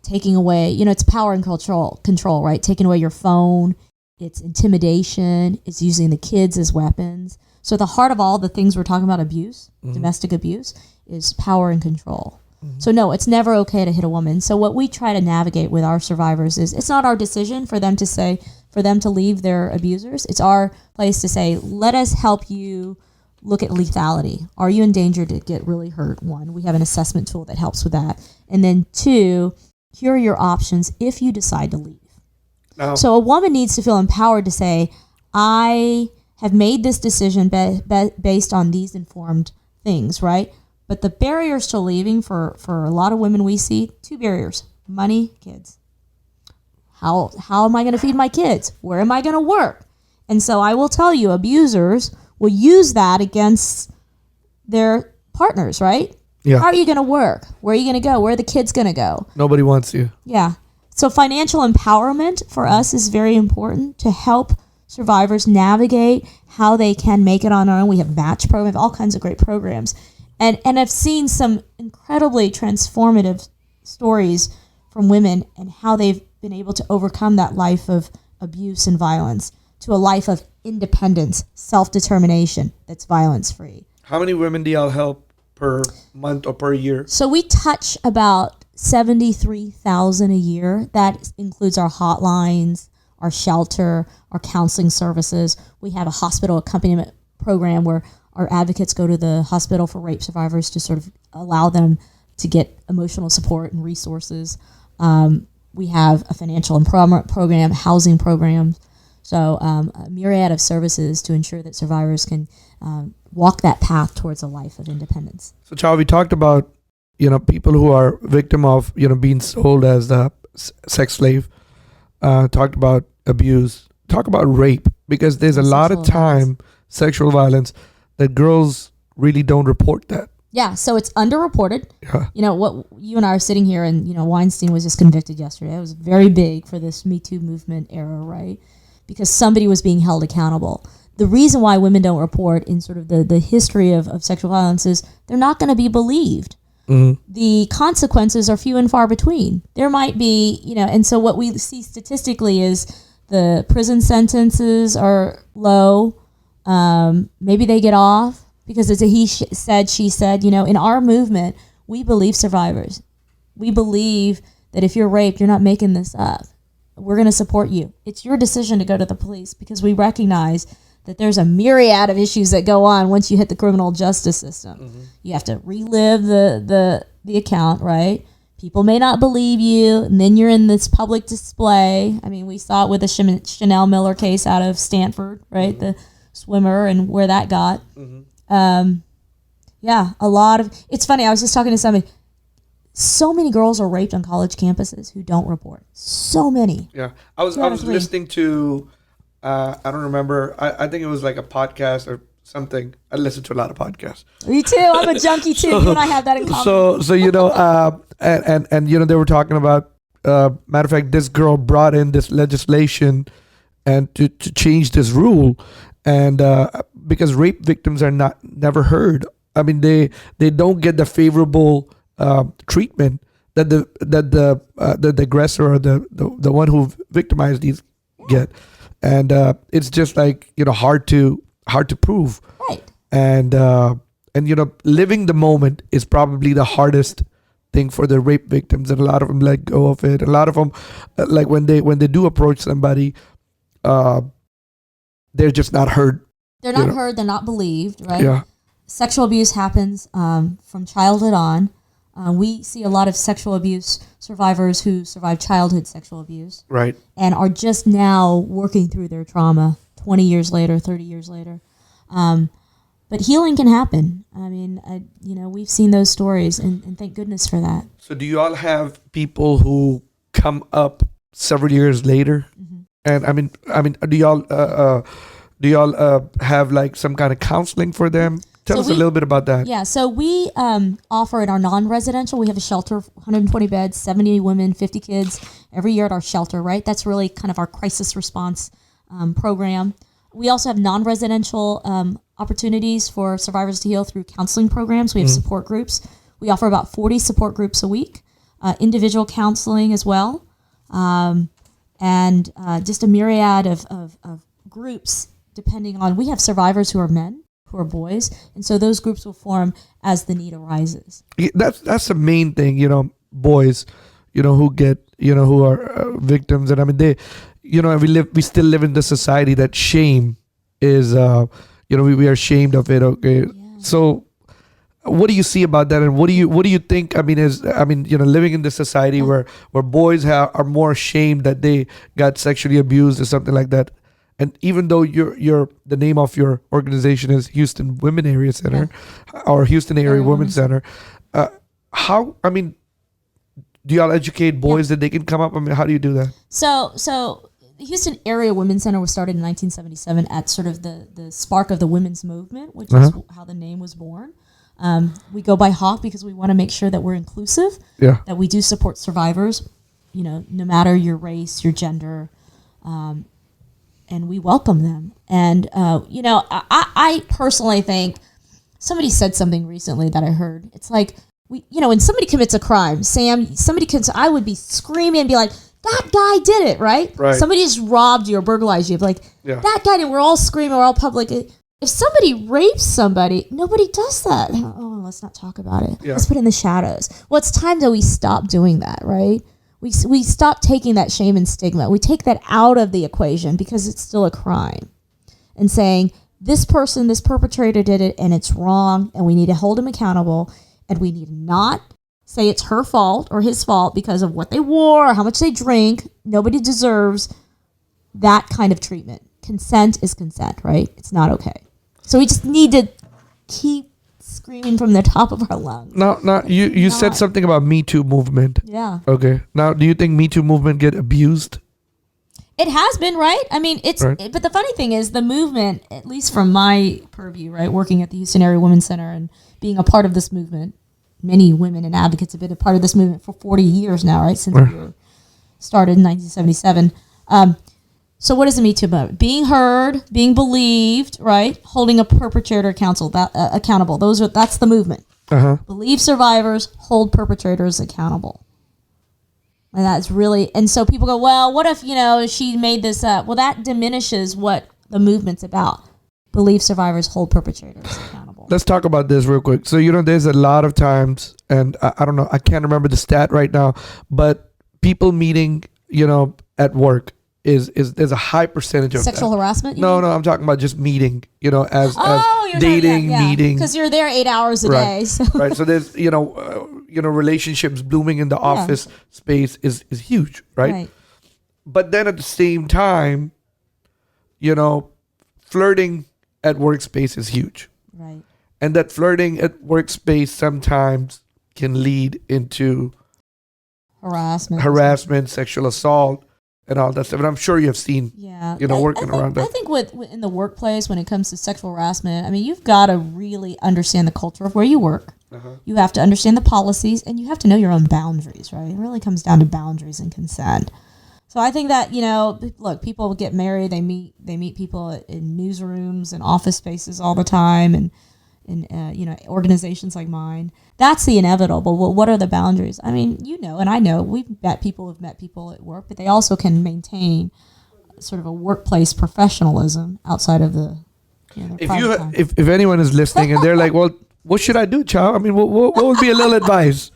taking away, it's power and control, right? Taking away your phone, it's intimidation, it's using the kids as weapons. So the heart of all the things we're talking about, abuse, domestic abuse, is power and control. So no, it's never okay to hit a woman. So what we try to navigate with our survivors is it's not our decision for them to leave their abusers. It's our place to say, let us help you look at lethality. Are you in danger to get really hurt? 1, we have an assessment tool that helps with that. And then 2, here are your options if you decide to leave. No. So a woman needs to feel empowered to say, I have made this decision based on these informed things, right? But the barriers to leaving for a lot of women we see, 2 barriers: money, kids. How am I going to feed my kids? Where am I going to work? And so I will tell you, abusers will use that against their partners, right? Yeah. How are you going to work? Where are you going to go? Where are the kids going to go? Nobody wants you. Yeah. So financial empowerment for us is very important to help survivors navigate how they can make it on their own. We have match programs, all kinds of great programs. And I've seen some incredibly transformative stories from women and how they've been able to overcome that life of abuse and violence to a life of independence, self-determination that's violence-free. How many women do y'all help per month or per year? So we touch about 73,000 a year. That includes our hotlines, our shelter, our counseling services. We have a hospital accompaniment program where our advocates go to the hospital for rape survivors to sort of allow them to get emotional support and resources. We have a financial empowerment program, housing programs. So a myriad of services to ensure that survivors can walk that path towards a life of independence. So, Chau, we talked about, people who are victim of, being sold as a sex slave. Talked about abuse. Talk about rape, because there's a lot of time, sexual violence, that girls really don't report that. Yeah, so it's underreported. Yeah. What you and I are sitting here, and Weinstein was just convicted yesterday. It was very big for this Me Too movement era, right? Because somebody was being held accountable. The reason why women don't report in sort of the history of sexual violence is they're not going to be believed. Mm-hmm. The consequences are few and far between. There might be, and so what we see statistically is the prison sentences are low. Maybe they get off because it's a he said, she said. In our movement, we believe survivors. We believe that if you're raped, you're not making this up. We're going to support you. It's your decision to go to the police, because we recognize that there's a myriad of issues that go on once you hit the criminal justice system. Mm-hmm. You have to relive the account, right? People may not believe you, and then you're in this public display. I mean, we saw it with the Chanel Miller case out of Stanford, right? Mm-hmm. The swimmer and where that got. Mm-hmm. Yeah, a lot of... It's funny, I was just talking to somebody. So many girls are raped on college campuses who don't report. So many. Yeah. I was listening to, I don't remember, I think it was like a podcast or something. I listen to a lot of podcasts. Me too. I'm a junkie too. You and I have that in common. So and they were talking about, matter of fact, this girl brought in this legislation and to change this rule. And because rape victims are never heard. I mean, they don't get the favorable treatment that the aggressor or the one who victimized these get, and it's just like hard to prove. Right. And living the moment is probably the hardest thing for the rape victims, and a lot of them let go of it. A lot of them, like when they do approach somebody, they're just not heard. They're not heard. They're not believed. Right. Yeah. Sexual abuse happens from childhood on. We see a lot of sexual abuse survivors who survived childhood sexual abuse. Right. And are just now working through their trauma 20 years later, 30 years later. But healing can happen. I mean, we've seen those stories, and thank goodness for that. So do you all have people who come up several years later? Mm-hmm. And I mean, do y'all have like some kind of counseling for them? Tell us a little bit about that. Yeah, so we offer in our non-residential, we have a shelter, 120 beds, 70 women, 50 kids every year at our shelter, right? That's really kind of our crisis response program. We also have non-residential opportunities for survivors to heal through counseling programs. We have support groups. We offer about 40 support groups a week, individual counseling as well, and just a myriad of groups depending on, we have survivors who are men, who are boys, and so those groups will form as the need arises. That's the main thing, boys, who get, who are victims, and I mean they, we still live in the society that shame is, we are ashamed of it. Okay, yeah. So what do you see about that, and what do you think? I mean, living in this society where boys are more ashamed that they got sexually abused or something like that. And even though the name of your organization is Houston Women Area Center, or Houston Area Women's Center, do y'all educate boys that they can come up? I mean, how do you do that? So the Houston Area Women's Center was started in 1977 at sort of the spark of the women's movement, which is how the name was born. We go by HAWK because we want to make sure that we're inclusive, that we do support survivors, no matter your race, your gender, and we welcome them. And, I personally think somebody said something recently that I heard. It's like, when somebody commits a crime, Sam, I would be screaming and be like, that guy did it, right? Right. Somebody just robbed you or burglarized you. Like, that guy did, we're all screaming, we're all public. If somebody rapes somebody, nobody does that. Oh, let's not talk about it. Yeah. Let's put it in the shadows. Well, it's time that we stop doing that, right? We stop taking that shame and stigma. We take that out of the equation because it's still a crime. And saying, this person, this perpetrator did it, and it's wrong, and we need to hold him accountable, and we need to not say it's her fault or his fault because of what they wore or how much they drink. Nobody deserves that kind of treatment. Consent is consent, right? It's not okay. So we just need to keep screaming from the top of our lungs. Now you said something about Me Too movement. Yeah. Okay. Now, do you think Me Too movement get abused? It has been, right? I mean, Right. but the funny thing is the movement, at least from my purview, right, working at the Houston Area Women's Center and being a part of this movement, many women and advocates have been a part of this movement for 40 years now, right, since we were started in 1977. So what is the Me Too movement? Being heard, being believed, right, holding a perpetrator accountable. That's the movement. Believe survivors, hold perpetrators accountable. And that's really, and so people go, well, what if, she made this up? Well, that diminishes what the movement's about. Believe survivors, hold perpetrators accountable. Let's talk about this real quick. So, there's a lot of times, and I don't know, I can't remember the stat right now, but people meeting, at work there's a high percentage of sexual harassment? No, I'm talking about just meeting, as dating, meeting. Because you're there 8 hours a day. So. Right. So there's, relationships blooming in the office space is huge, right? But then at the same time, flirting at workspace is huge. Right. And that flirting at workspace sometimes can lead into harassment, sexual assault, and all that stuff. And I'm sure you have seen, working around that. I think in the workplace, when it comes to sexual harassment, I mean, you've got to really understand the culture of where you work. You have to understand the policies, and you have to know your own boundaries, right? It really comes down to boundaries and consent. So I think that, look, people get married, they meet people in newsrooms and office spaces all the time, and organizations like mine. That's the inevitable. Well, what are the boundaries? I mean, and I know we've met people who've met people at work, but they also can maintain sort of a workplace professionalism outside of the. If anyone is listening and they're like, well, what should I do, Chau? I mean, what would be a little advice?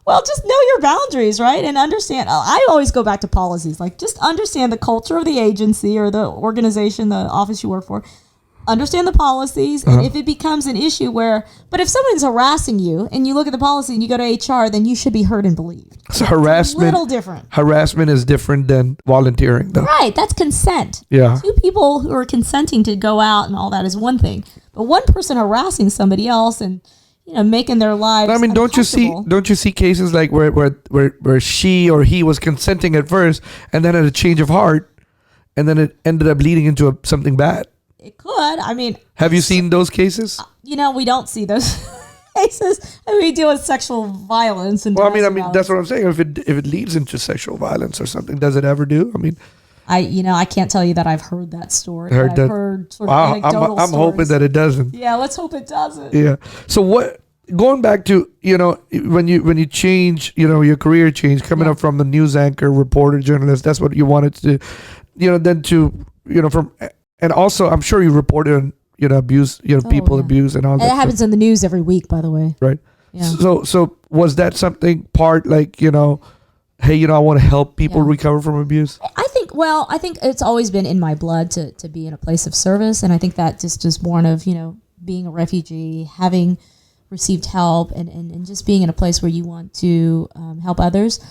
Well, just know your boundaries, right? And understand. I always go back to policies. Like, just understand the culture of the agency or the organization, the office you work for. Understand the policies, and if it becomes an issue but if someone's harassing you and you look at the policy and you go to HR, then you should be heard and believed. So harassment, a little different. Harassment is different than volunteering, though. Right, that's consent. Yeah. Two people who are consenting to go out and all that is one thing, but one person harassing somebody else and making their lives. I mean, don't you see cases like where she or he was consenting at first, and then had a change of heart, and then it ended up leading into something bad. It could. I mean, have you seen those cases? We don't see those cases. I mean, we deal with sexual violence and. Well, I mean, that's what I'm saying. If it leads into sexual violence or something, does it ever do? I mean, I can't tell you that I've heard that story. I've heard sort of anecdotal I'm hoping that it doesn't. Yeah, let's hope it doesn't. Yeah. So going back to when you change your career change coming up from the news anchor, reporter, journalist, that's what you wanted to do. Then to from. And also, I'm sure you reported on, abuse, people abuse and all that. And it happens in the news every week, by the way. Right. Yeah. So was that something part like, hey, I want to help people recover from abuse? I think it's always been in my blood to be in a place of service. And I think that just is born of, being a refugee, having received help and just being in a place where you want to help others.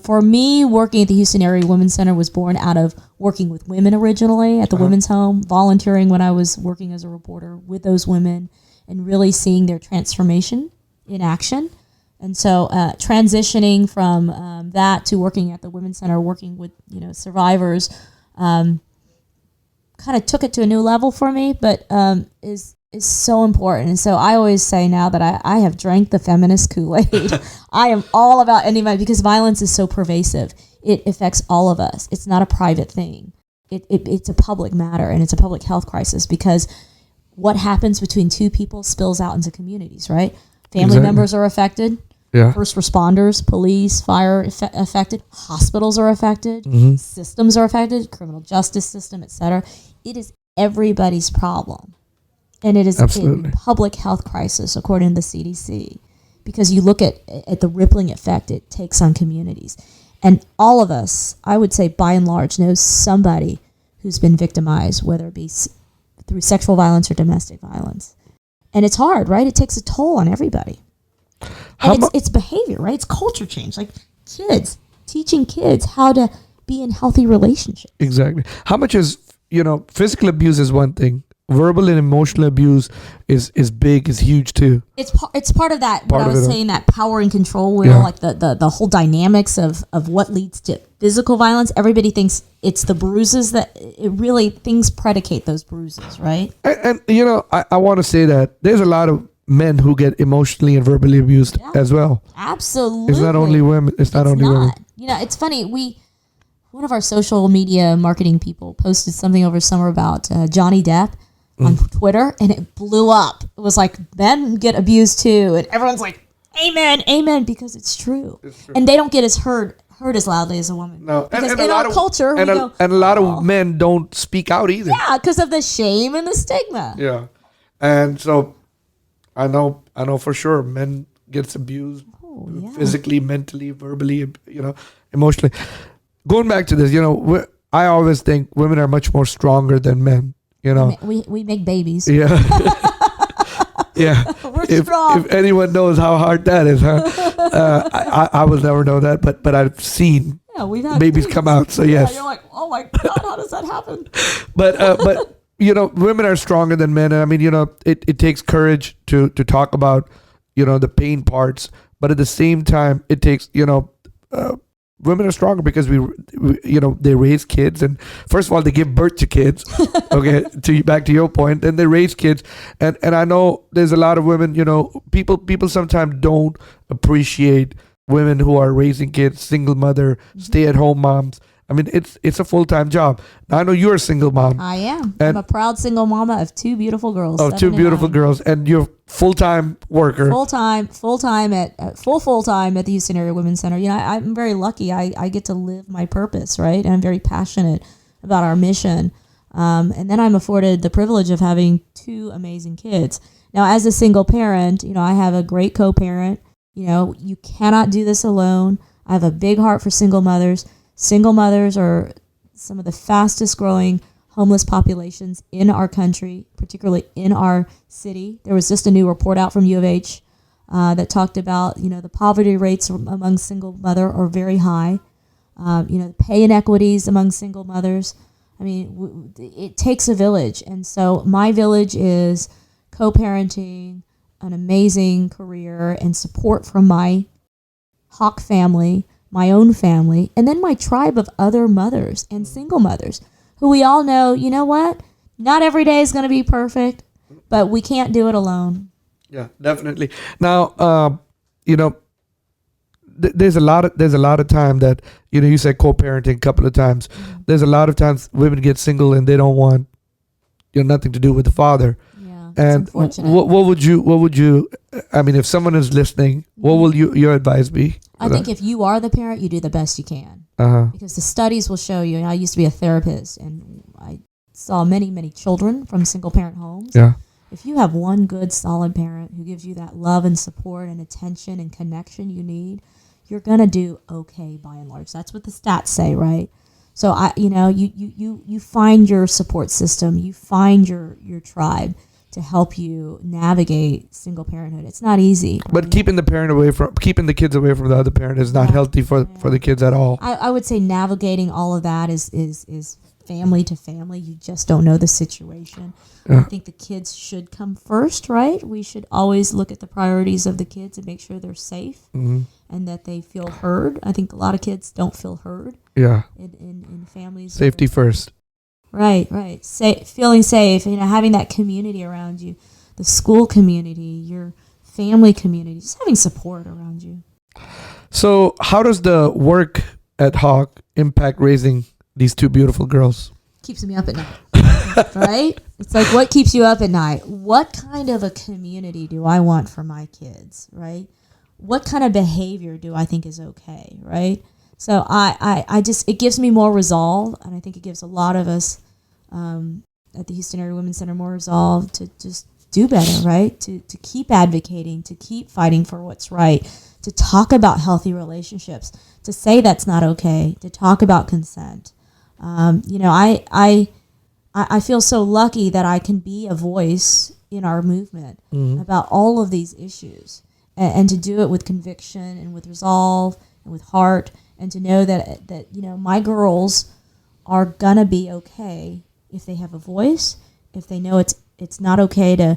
For me, working at the Houston Area Women's Center was born out of working with women originally at the women's home, volunteering when I was working as a reporter with those women, and really seeing their transformation in action. And so transitioning from that to working at the Women's Center, working with survivors, kind of took it to a new level for me, but is so important. And so I always say now that I have drank the feminist Kool-Aid. I am all about ending violence because violence is so pervasive. It affects all of us. It's not a private thing. It's a public matter, and it's a public health crisis because what happens between two people spills out into communities, right? Family members are affected. Yeah. First responders, police, fire affected. Hospitals are affected. Mm-hmm. Systems are affected. Criminal justice system, etc. It is everybody's problem. And it is a public health crisis, according to the CDC, because you look at the rippling effect it takes on communities. And all of us, I would say by and large, knows somebody who's been victimized, whether it be through sexual violence or domestic violence. And it's hard, right? It takes a toll on everybody. And it's behavior, right? It's culture change. Like kids, teaching kids how to be in healthy relationships. Exactly. How much is, physical abuse is one thing. Verbal and emotional abuse is big, is huge too. It's part of that. Part what I of was it. saying, that power and control wheel, like the whole dynamics of what leads to physical violence. Everybody thinks it's the bruises that it really things predicate those bruises, right? And I want to say that there's a lot of men who get emotionally and verbally abused as well. Absolutely. It's not only women. It's not only women. It's funny. One of our social media marketing people posted something over summer about Johnny Depp on Twitter, and it blew up. It was like, men get abused too, and everyone's like, amen, amen, because it's true. And they don't get as hurt as loudly as a woman. No, because in our culture, and a lot of men don't speak out either. Yeah, because of the shame and the stigma. Yeah, and so I know for sure men gets abused physically, mentally, verbally, emotionally. Going back to this, I always think women are much more stronger than men. We make babies. Yeah. Yeah. We're strong. If anyone knows how hard that is, huh? I will never know that, but I've seen we've had babies come out. So yes. Yeah, you're like, oh my God, how does that happen? But women are stronger than men. And I mean, it takes courage to talk about, the pain parts. But at the same time, it takes, women are stronger because we they raise kids, and first of all they give birth to kids. Okay, back to your point, and they raise kids, and I know there's a lot of women. People sometimes don't appreciate women who are raising kids, single mother, stay-at-home moms. I mean, it's a full-time job. Now, I know you're a single mom. I am. I'm a proud single mama of two beautiful girls. Of two beautiful girls, and you're full-time worker. Full-time at the Houston Area Women's Center. I'm very lucky. I get to live my purpose, right? And I'm very passionate about our mission. And then I'm afforded the privilege of having two amazing kids. Now, as a single parent, I have a great co-parent. You cannot do this alone. I have a big heart for single mothers. Single mothers are some of the fastest growing homeless populations in our country, particularly in our city. There was just a new report out from U of H that talked about, the poverty rates among single mother are very high. Pay inequities among single mothers. I mean, it takes a village. And so my village is co-parenting, an amazing career, and support from my Hawk family, my own family, and then my tribe of other mothers and single mothers who we all know, what? Not every day is going to be perfect, but we can't do it alone. Yeah, definitely. Now, there's a lot of time that, you said co-parenting a couple of times. Mm-hmm. There's a lot of times women get single and they don't want, nothing to do with the father. And what would you, I mean, if someone is listening, what will your advice be? I think if you are the parent, you do the best you can. Because the studies will show you, and I used to be a therapist, and I saw many, many children from single parent homes. Yeah. If you have one good, solid parent who gives you that love and support and attention and connection you need, you're going to do okay by and large. That's what the stats say, right? So, you find your support system, you find your tribe to help you navigate single parenthood. It's not easy. Right? But keeping the kids away from the other parent is not healthy for the kids at all. I would say navigating all of that is family to family. You just don't know the situation. Yeah. I think the kids should come first, right? We should always look at the priorities of the kids and make sure they're safe and that they feel heard. I think a lot of kids don't feel heard. Yeah. In families. Safety first. Right. Feeling safe, having that community around you, the school community, your family community, just having support around you. So how does the work at Hawk impact raising these two beautiful girls? Keeps me up at night, right? It's like, what keeps you up at night? What kind of a community do I want for my kids, right? What kind of behavior do I think is okay, right? So I just, it gives me more resolve, and I think it gives a lot of us at the Houston Area Women's Center more resolve to just do better, right? To keep advocating, to keep fighting for what's right, to talk about healthy relationships, to say that's not okay, to talk about consent. I feel so lucky that I can be a voice in our movement about all of these issues, and to do it with conviction and with resolve and with heart, and to know that my girls are gonna be okay if they have a voice, if they know it's not okay to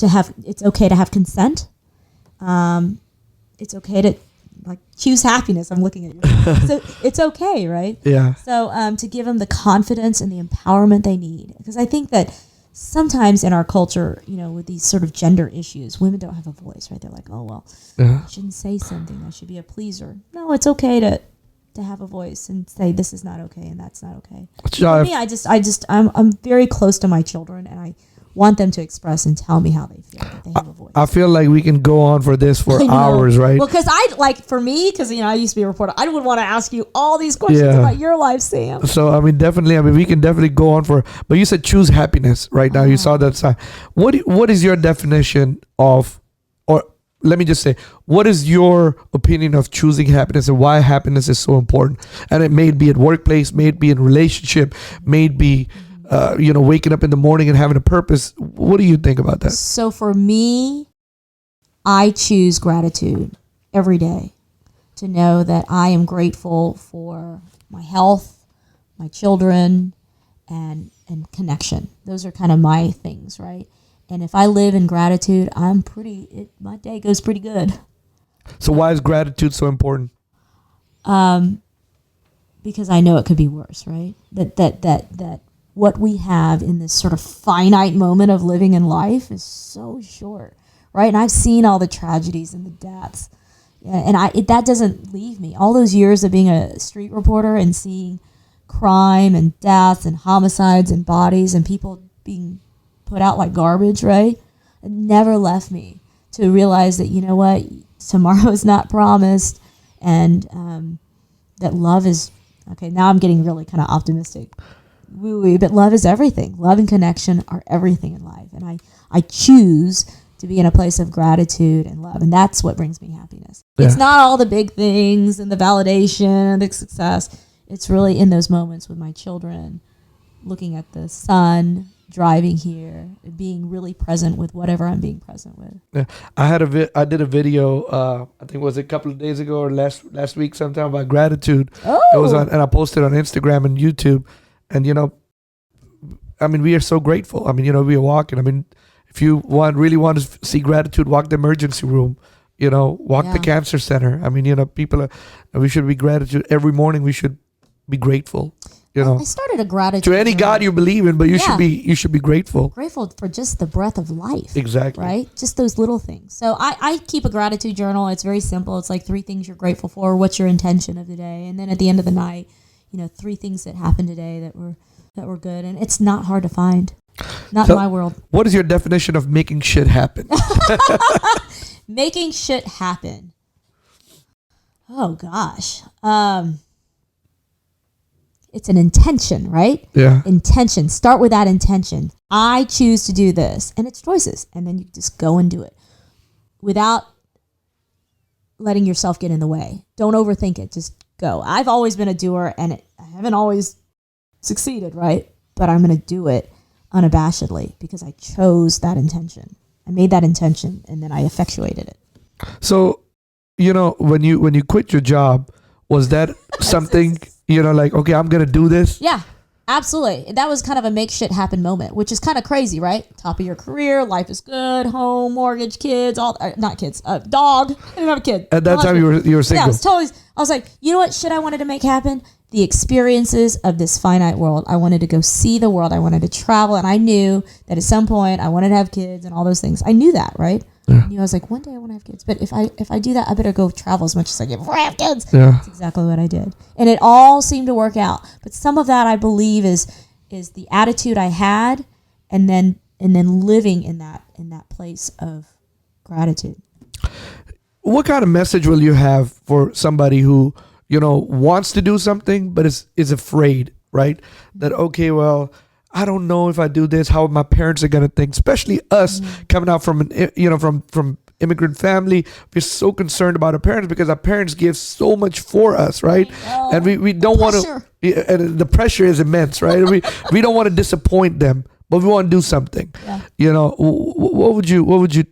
have consent. It's okay to choose happiness. I'm looking at you. So it's okay, right? Yeah. So to give them the confidence and the empowerment they need, because I think that sometimes in our culture, with these sort of gender issues, women don't have a voice, right? They're like, oh well, I shouldn't say something. I should be a pleaser. No, it's okay to have a voice and say this is not okay and that's not okay. For me, I'm very close to my children, and I want them to express and tell me how they feel, that they have a voice. I feel like we can go on for this for hours, right? Well, because I used to be a reporter, I would want to ask you all these questions about your life, Sam. So, we can definitely go on but you said choose happiness right now. You saw that sign. What is your definition of, or let me just say, what is your opinion of choosing happiness and why happiness is so important? And it may be at workplace, may be in relationship, may be waking up in the morning and having a purpose. What do you think about that? So for me, I choose gratitude every day, to know that I am grateful for my health, my children, and connection. Those are kind of my things, right? And if I live in gratitude, my day goes pretty good. So why is gratitude so important? Because I know it could be worse, right? That what we have in this sort of finite moment of living in life is so short, right? And I've seen all the tragedies and the deaths, and that doesn't leave me. All those years of being a street reporter and seeing crime and death and homicides and bodies and people being put out like garbage, right? It never left me to realize that, tomorrow is not promised, and that love is, okay, now I'm getting really kind of optimistic, woo-woo, but love is everything. Love and connection are everything in life. And I choose to be in a place of gratitude and love, and that's what brings me happiness. Yeah. It's not all the big things and the validation, the success. It's really in those moments with my children, looking at the sun, driving here, being really present with whatever I'm being present with. Yeah. I did a video, I think it was a couple of days ago or last week sometime, about gratitude. Oh. It was and I posted on Instagram and YouTube. And, we are so grateful. We are walking. If you really want to see gratitude, walk the emergency room, walk the cancer center. We should be gratitude every morning. We should be grateful. I started a gratitude to any journal. God you believe in, but you should be grateful. Grateful for just the breath of life. Exactly. Right? Just those little things. So I keep a gratitude journal. It's very simple. It's like 3 things you're grateful for. What's your intention of the day? And then at the end of the night, 3 things that happened today that were good. And it's not hard to find. Not in my world. What is your definition of making shit happen? Making shit happen. Oh gosh. It's an intention, right? Yeah. Intention. Start with that intention. I choose to do this. And it's choices. And then you just go and do it without letting yourself get in the way. Don't overthink it. Just go. I've always been a doer, and I haven't always succeeded, right? But I'm going to do it unabashedly because I chose that intention. I made that intention, and then I effectuated it. So, when you quit your job, was that something, like, okay, I'm going to do this? Yeah, absolutely. That was kind of a make shit happen moment, which is kind of crazy, right? Top of your career, life is good, home, mortgage, kids, not kids, dog. I didn't have a kid. At that time, you were single. Yeah, I was like, you know what shit I wanted to make happen? The experiences of this finite world. I wanted to go see the world. I wanted to travel, and I knew that at some point I wanted to have kids and all those things. I knew that, right? Yeah. I was like, one day I want to have kids, but if I do that, I better go travel as much as I can before I have kids. Yeah. That's exactly what I did, and it all seemed to work out. But some of that, I believe, is the attitude I had, and then living in that place of gratitude. What kind of message will you have for somebody who wants to do something but is afraid, right? That, okay, well, I don't know if I do this, how my parents are gonna think, especially us coming out from from immigrant family. We're so concerned about our parents because our parents give so much for us, right? And we don't want to, and the pressure is immense, right? we don't want to disappoint them, but we want to do something. Yeah. What would you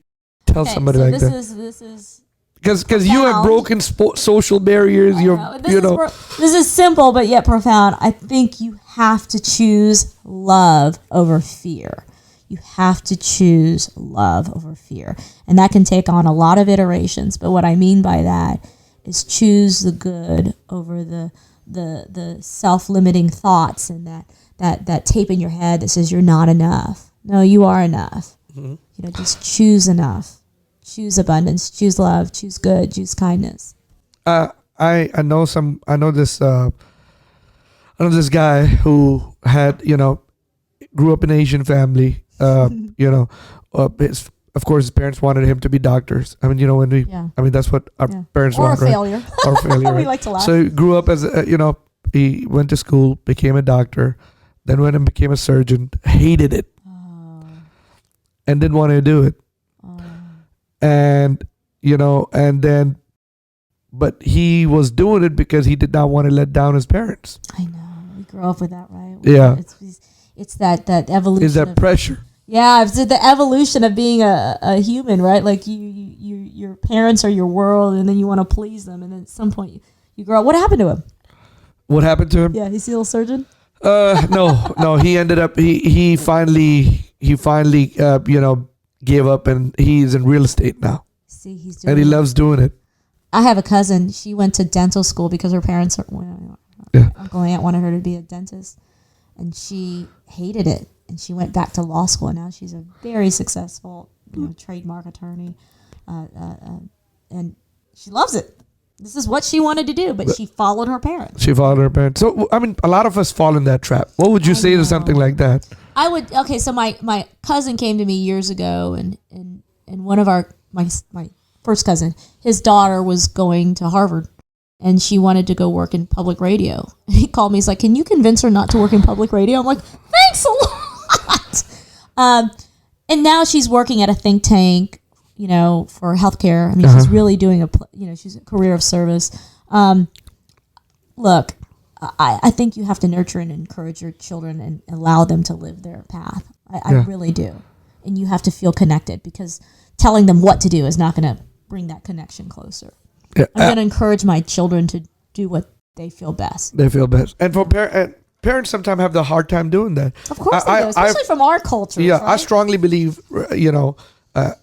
tell somebody like that? This is because you have broken social barriers. This is simple but yet profound. I think you have to choose love over fear. You have to choose love over fear, and that can take on a lot of iterations. But what I mean by that is choose the good over the self-limiting thoughts and that tape in your head that says you're not enough. No, you are enough. Mm-hmm. Just choose enough. Choose abundance. Choose love. Choose good. Choose kindness. I know this guy who had grew up in an Asian family. Of course, his parents wanted him to be doctors. I mean, that's what our parents want, right? Failure. Or a failure. We right? like to laugh. So he grew up as he went to school, became a doctor, then went and became a surgeon, hated it, and didn't want to do it. But he was doing it because he did not want to let down his parents. I know. We grow up with that, right? Yeah. It's that evolution. Is that pressure? Yeah, it's the evolution of being a human, right? Like your parents are your world, and then you want to please them, and then at some point you grow up. What happened to him? What happened to him? Yeah, he's still a surgeon. No. He ended up. He finally gave up, and he's in real estate now. See, he's doing. And he loves doing it. I have a cousin. She went to dental school because her parents, uncle and aunt wanted her to be a dentist, and she hated it. And she went back to law school, and now she's a very successful, trademark attorney, and she loves it. This is what she wanted to do, but she followed her parents. So, I mean, a lot of us fall in that trap. What would you say to something like that? I would. Okay, so my cousin came to me years ago, and one of my first cousin, his daughter was going to Harvard, and she wanted to go work in public radio. And he called me. He's like, "Can you convince her not to work in public radio?" I'm like, "Thanks a lot." And now she's working at a think tank, for healthcare. I mean, she's really doing she's a career of service. Look, I think you have to nurture and encourage your children and allow them to live their path. I really do. And you have to feel connected, because telling them what to do is not going to bring that connection closer. Yeah, I'm going to encourage my children to do what they feel best. And for parents sometimes have the hard time doing that. Of course they do, especially from our culture. Yeah, right? I strongly believe,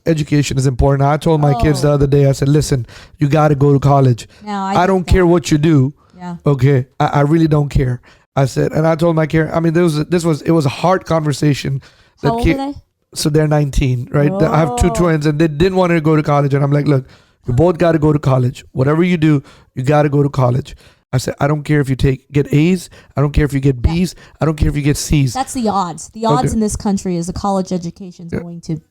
education is important. I told my kids the other day, I said, listen, you got to go to college. Now, I don't care what you do. Yeah. Okay. I really don't care. I said, and I told my kids, I mean, it was a hard conversation. How old are they? So they're 19, right? Oh. I have two twins, and they didn't want to go to college. And I'm like, look, you both got to go to college. Whatever you do, you got to go to college. I said, I don't care if you get A's. I don't care if you get B's. I don't care if you get C's. That's the odds. The odds in this country is a college education is going to.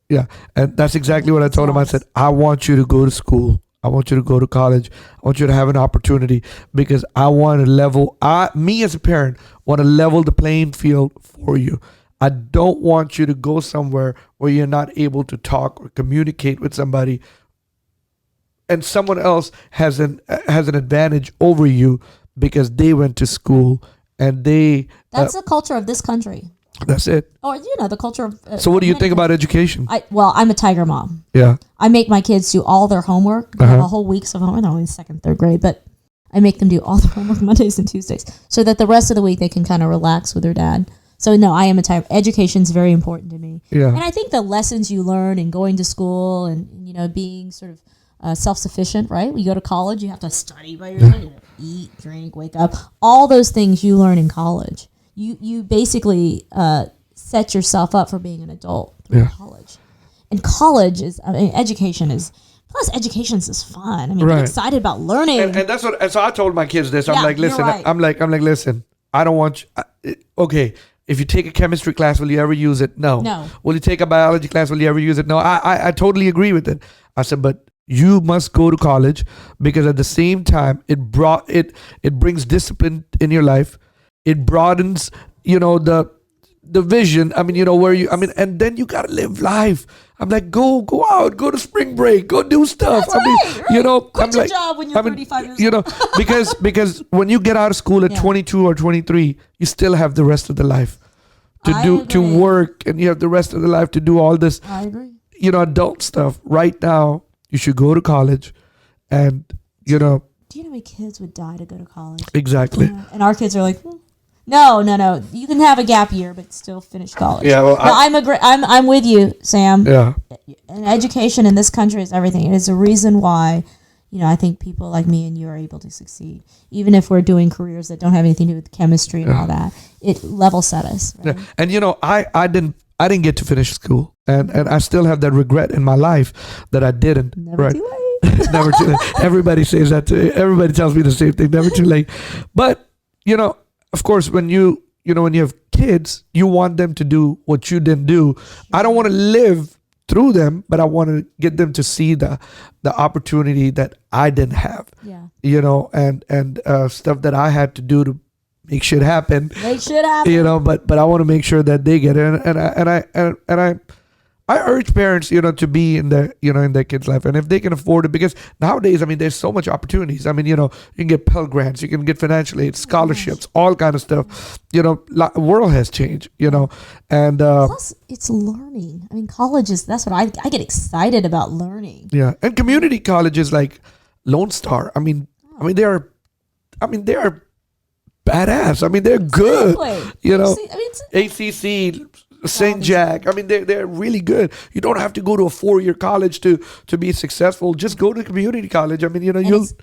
Yeah, and that's exactly what I told him. I said, I want you to go to school. I want you to go to college. I want you to have an opportunity, because I want to me as a parent, want to level the playing field for you. I don't want you to go somewhere where you're not able to talk or communicate with somebody, and someone else has an advantage over you because they went to school and they. That's the culture of this country. That's it. Or the culture of. So what do you think about education? I'm a tiger mom. Yeah. I make my kids do all their homework. They have a whole weeks of homework. They're only in second, third grade, but I make them do all their homework Mondays and Tuesdays, so that the rest of the week they can kind of relax with their dad. So no, I am a tiger. Education is very important to me. Yeah. And I think the lessons you learn in going to school and being sort of self-sufficient, right? When you go to college, you have to study by yourself, eat, drink, wake up. All those things you learn in college. You basically set yourself up for being an adult through college. And college education is fun. I mean, get excited about learning. And that's what. And so I told my kids this. I'm like, listen. Right. I'm like, listen. I don't want you. Okay. If you take a chemistry class, will you ever use it? No. No. Will you take a biology class? Will you ever use it? No. I totally agree with it. I said, but you must go to college, because at the same time, it brings discipline in your life. It broadens, the vision. I mean, where you. I mean, and then you gotta live life. I'm like, go out, go to spring break, go do stuff. That's right. Quit I'm your like, job when you're 35 years old. because when you get out of school at 22 or 23, you still have the rest of the life to work, and you have the rest of the life to do all this. I agree. Adult stuff. Right now, You should go to college, and you know Do you know how many kids would die to go to college? exactly. Yeah. And our kids are like, no. You can have a gap year, but still finish college. Yeah, well, I'm with you, Sam. Yeah, And education in this country is everything. It is a reason why, I think people like me and you are able to succeed, even if we're doing careers that don't have anything to do with chemistry and all that. It level set us. Right? yeah. And I didn't get to finish school, and I still have that regret in my life that I didn't. Never too late. Never too late. Everybody says that. Everybody tells me the same thing. Never too late. But of course, when you have kids, you want them to do what you didn't do. I don't want to live through them, but I want to get them to see the opportunity that I didn't have. Yeah. And stuff that I had to do to make shit happen. Make shit happen. But I want to make sure that they get it. And I urge parents, to be in their kids' life, and if they can afford it, because nowadays, there's so much opportunities. You can get Pell Grants, you can get financial aid, scholarships, all kind of stuff. The world has changed. And plus it's learning. Colleges. That's what I get excited about learning. Yeah, and community colleges like Lone Star. They are badass. They're good. Exactly. ACC. St. Jack. They're really good. You don't have to go to a 4-year college to be successful. Just go to community college. It's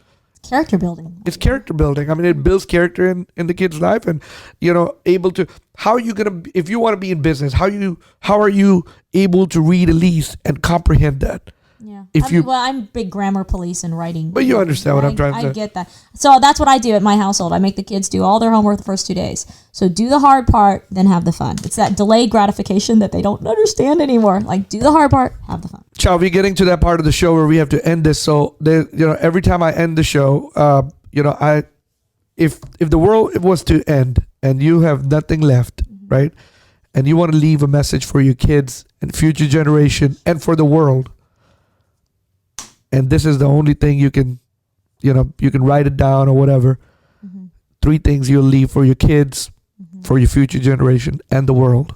character building. It's character building. It builds character in the kid's life, and able to. How are you gonna, if you want to be in business? How are you able to read a lease and comprehend that? Yeah. Well, I'm big grammar police and writing. But you understand what I'm trying to say. I get that. So that's what I do at my household. I make the kids do all their homework the first 2 days. So do the hard part, then have the fun. It's that delayed gratification that they don't understand anymore. Like, do the hard part, have the fun. Chau, we're getting to that part of the show where we have to end this. So every time I end the show, if the world was to end and you have nothing left, right, and you want to leave a message for your kids and future generation and for the world, and this is the only thing you can write it down or whatever. 3 things you'll leave for your kids, for your future generation, and the world.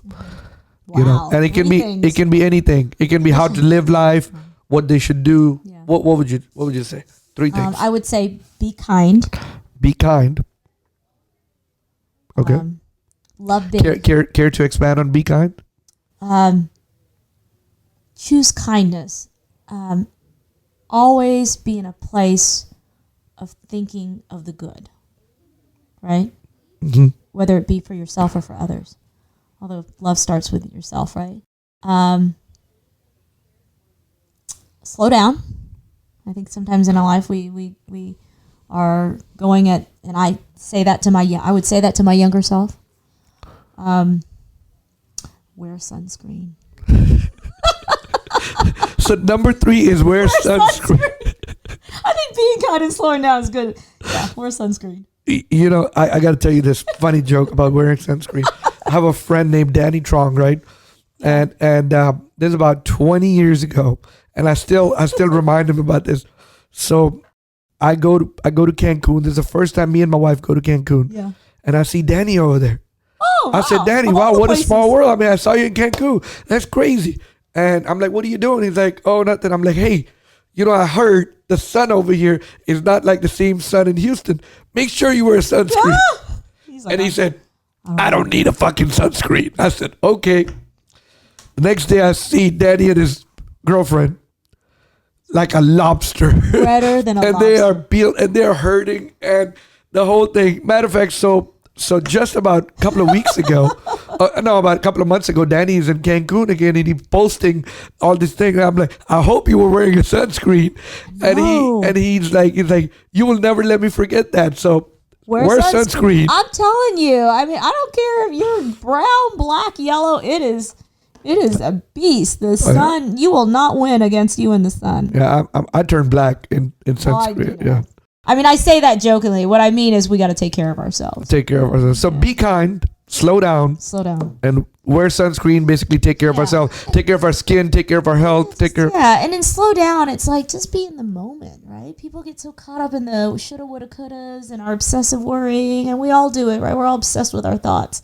Wow. And it can be anything. It can be how to live life, what they should do. Yeah. What would you say? 3 things. I would say be kind. Be kind. Okay. Love big. Care to expand on be kind? Choose kindness. Always be in a place of thinking of the good, right? Mm-hmm. Whether it be for yourself or for others. Although love starts with yourself, right? Slow down. I think sometimes in our life we are going at, and I would say that to my younger self. Wear sunscreen. So number 3 is wear sunscreen. I think being kind and slowing down is good. Yeah, wear sunscreen. I got to tell you this funny joke about wearing sunscreen. I have a friend named Danny Trong, right? And this is about 20 years ago, and I still remind him about this. So I go to Cancun. This is the first time me and my wife go to Cancun. Yeah. And I see Danny over there. Oh, I said, Danny, wow, what a small world. I saw you in Cancun. That's crazy. And I'm like, what are you doing? He's like, oh, nothing. I'm like, hey, I heard the sun over here is not like the same sun in Houston. Make sure you wear sunscreen. Ah! And he said, I don't need a fucking sunscreen. I said, okay. The next day I see Danny and his girlfriend like a lobster. Redder than a and lobster. They are peeled and they're hurting and the whole thing. Matter of fact, so just about a couple of weeks ago, about a couple of months ago, Danny is in Cancun again and he's posting all these things. I'm like, I hope you were wearing a sunscreen. No. And he's like, you will never let me forget that. So wear sunscreen. I'm telling you. I don't care if you're brown, black, yellow. It is a beast. The sun, you will not win against you in the sun. Yeah, I turn black in sunscreen. Yeah. I say that jokingly. What I mean is we got to take care of ourselves. So be kind, slow down, and wear sunscreen. Basically, take care of ourselves. Take care of our skin. Take care of our health. Yeah, and then slow down. It's like just be in the moment, right? People get so caught up in the shoulda, woulda, couldas and our obsessive worrying, and we all do it, right? We're all obsessed with our thoughts.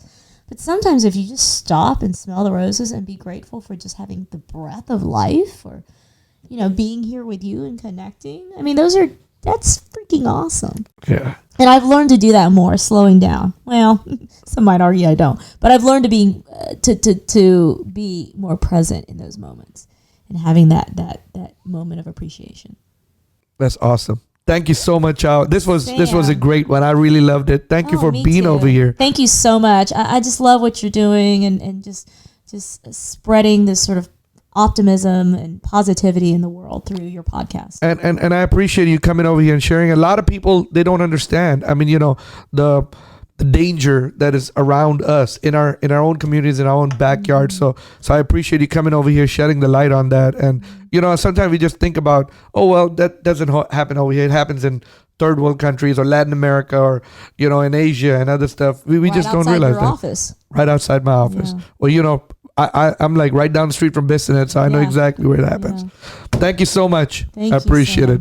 But sometimes if you just stop and smell the roses and be grateful for just having the breath of life, or being here with you and connecting. I mean, that's freaking awesome. Yeah. And I've learned to do that more, slowing down. Well, some might argue I don't, but I've learned to be more present in those moments and having that moment of appreciation. That's awesome. Thank you so much, Chau. This was a great one. I really loved it. Thank you for being over here. Thank you so much. I just love what you're doing and just spreading this sort of optimism and positivity in the world through your podcast. And I appreciate you coming over here and sharing. A lot of people, they don't understand. I mean, the danger that is around us in our own communities, in our own backyard. So I appreciate you coming over here, shedding the light on that. And sometimes we just think about, oh well, that doesn't happen over here. It happens in third world countries or Latin America or in Asia and other stuff. We just don't realize that. Office. Right outside my office. Yeah. Well, I'm like right down the street from Bissonnet, so I know exactly where it happens. Yeah. Thank you so much. I appreciate it.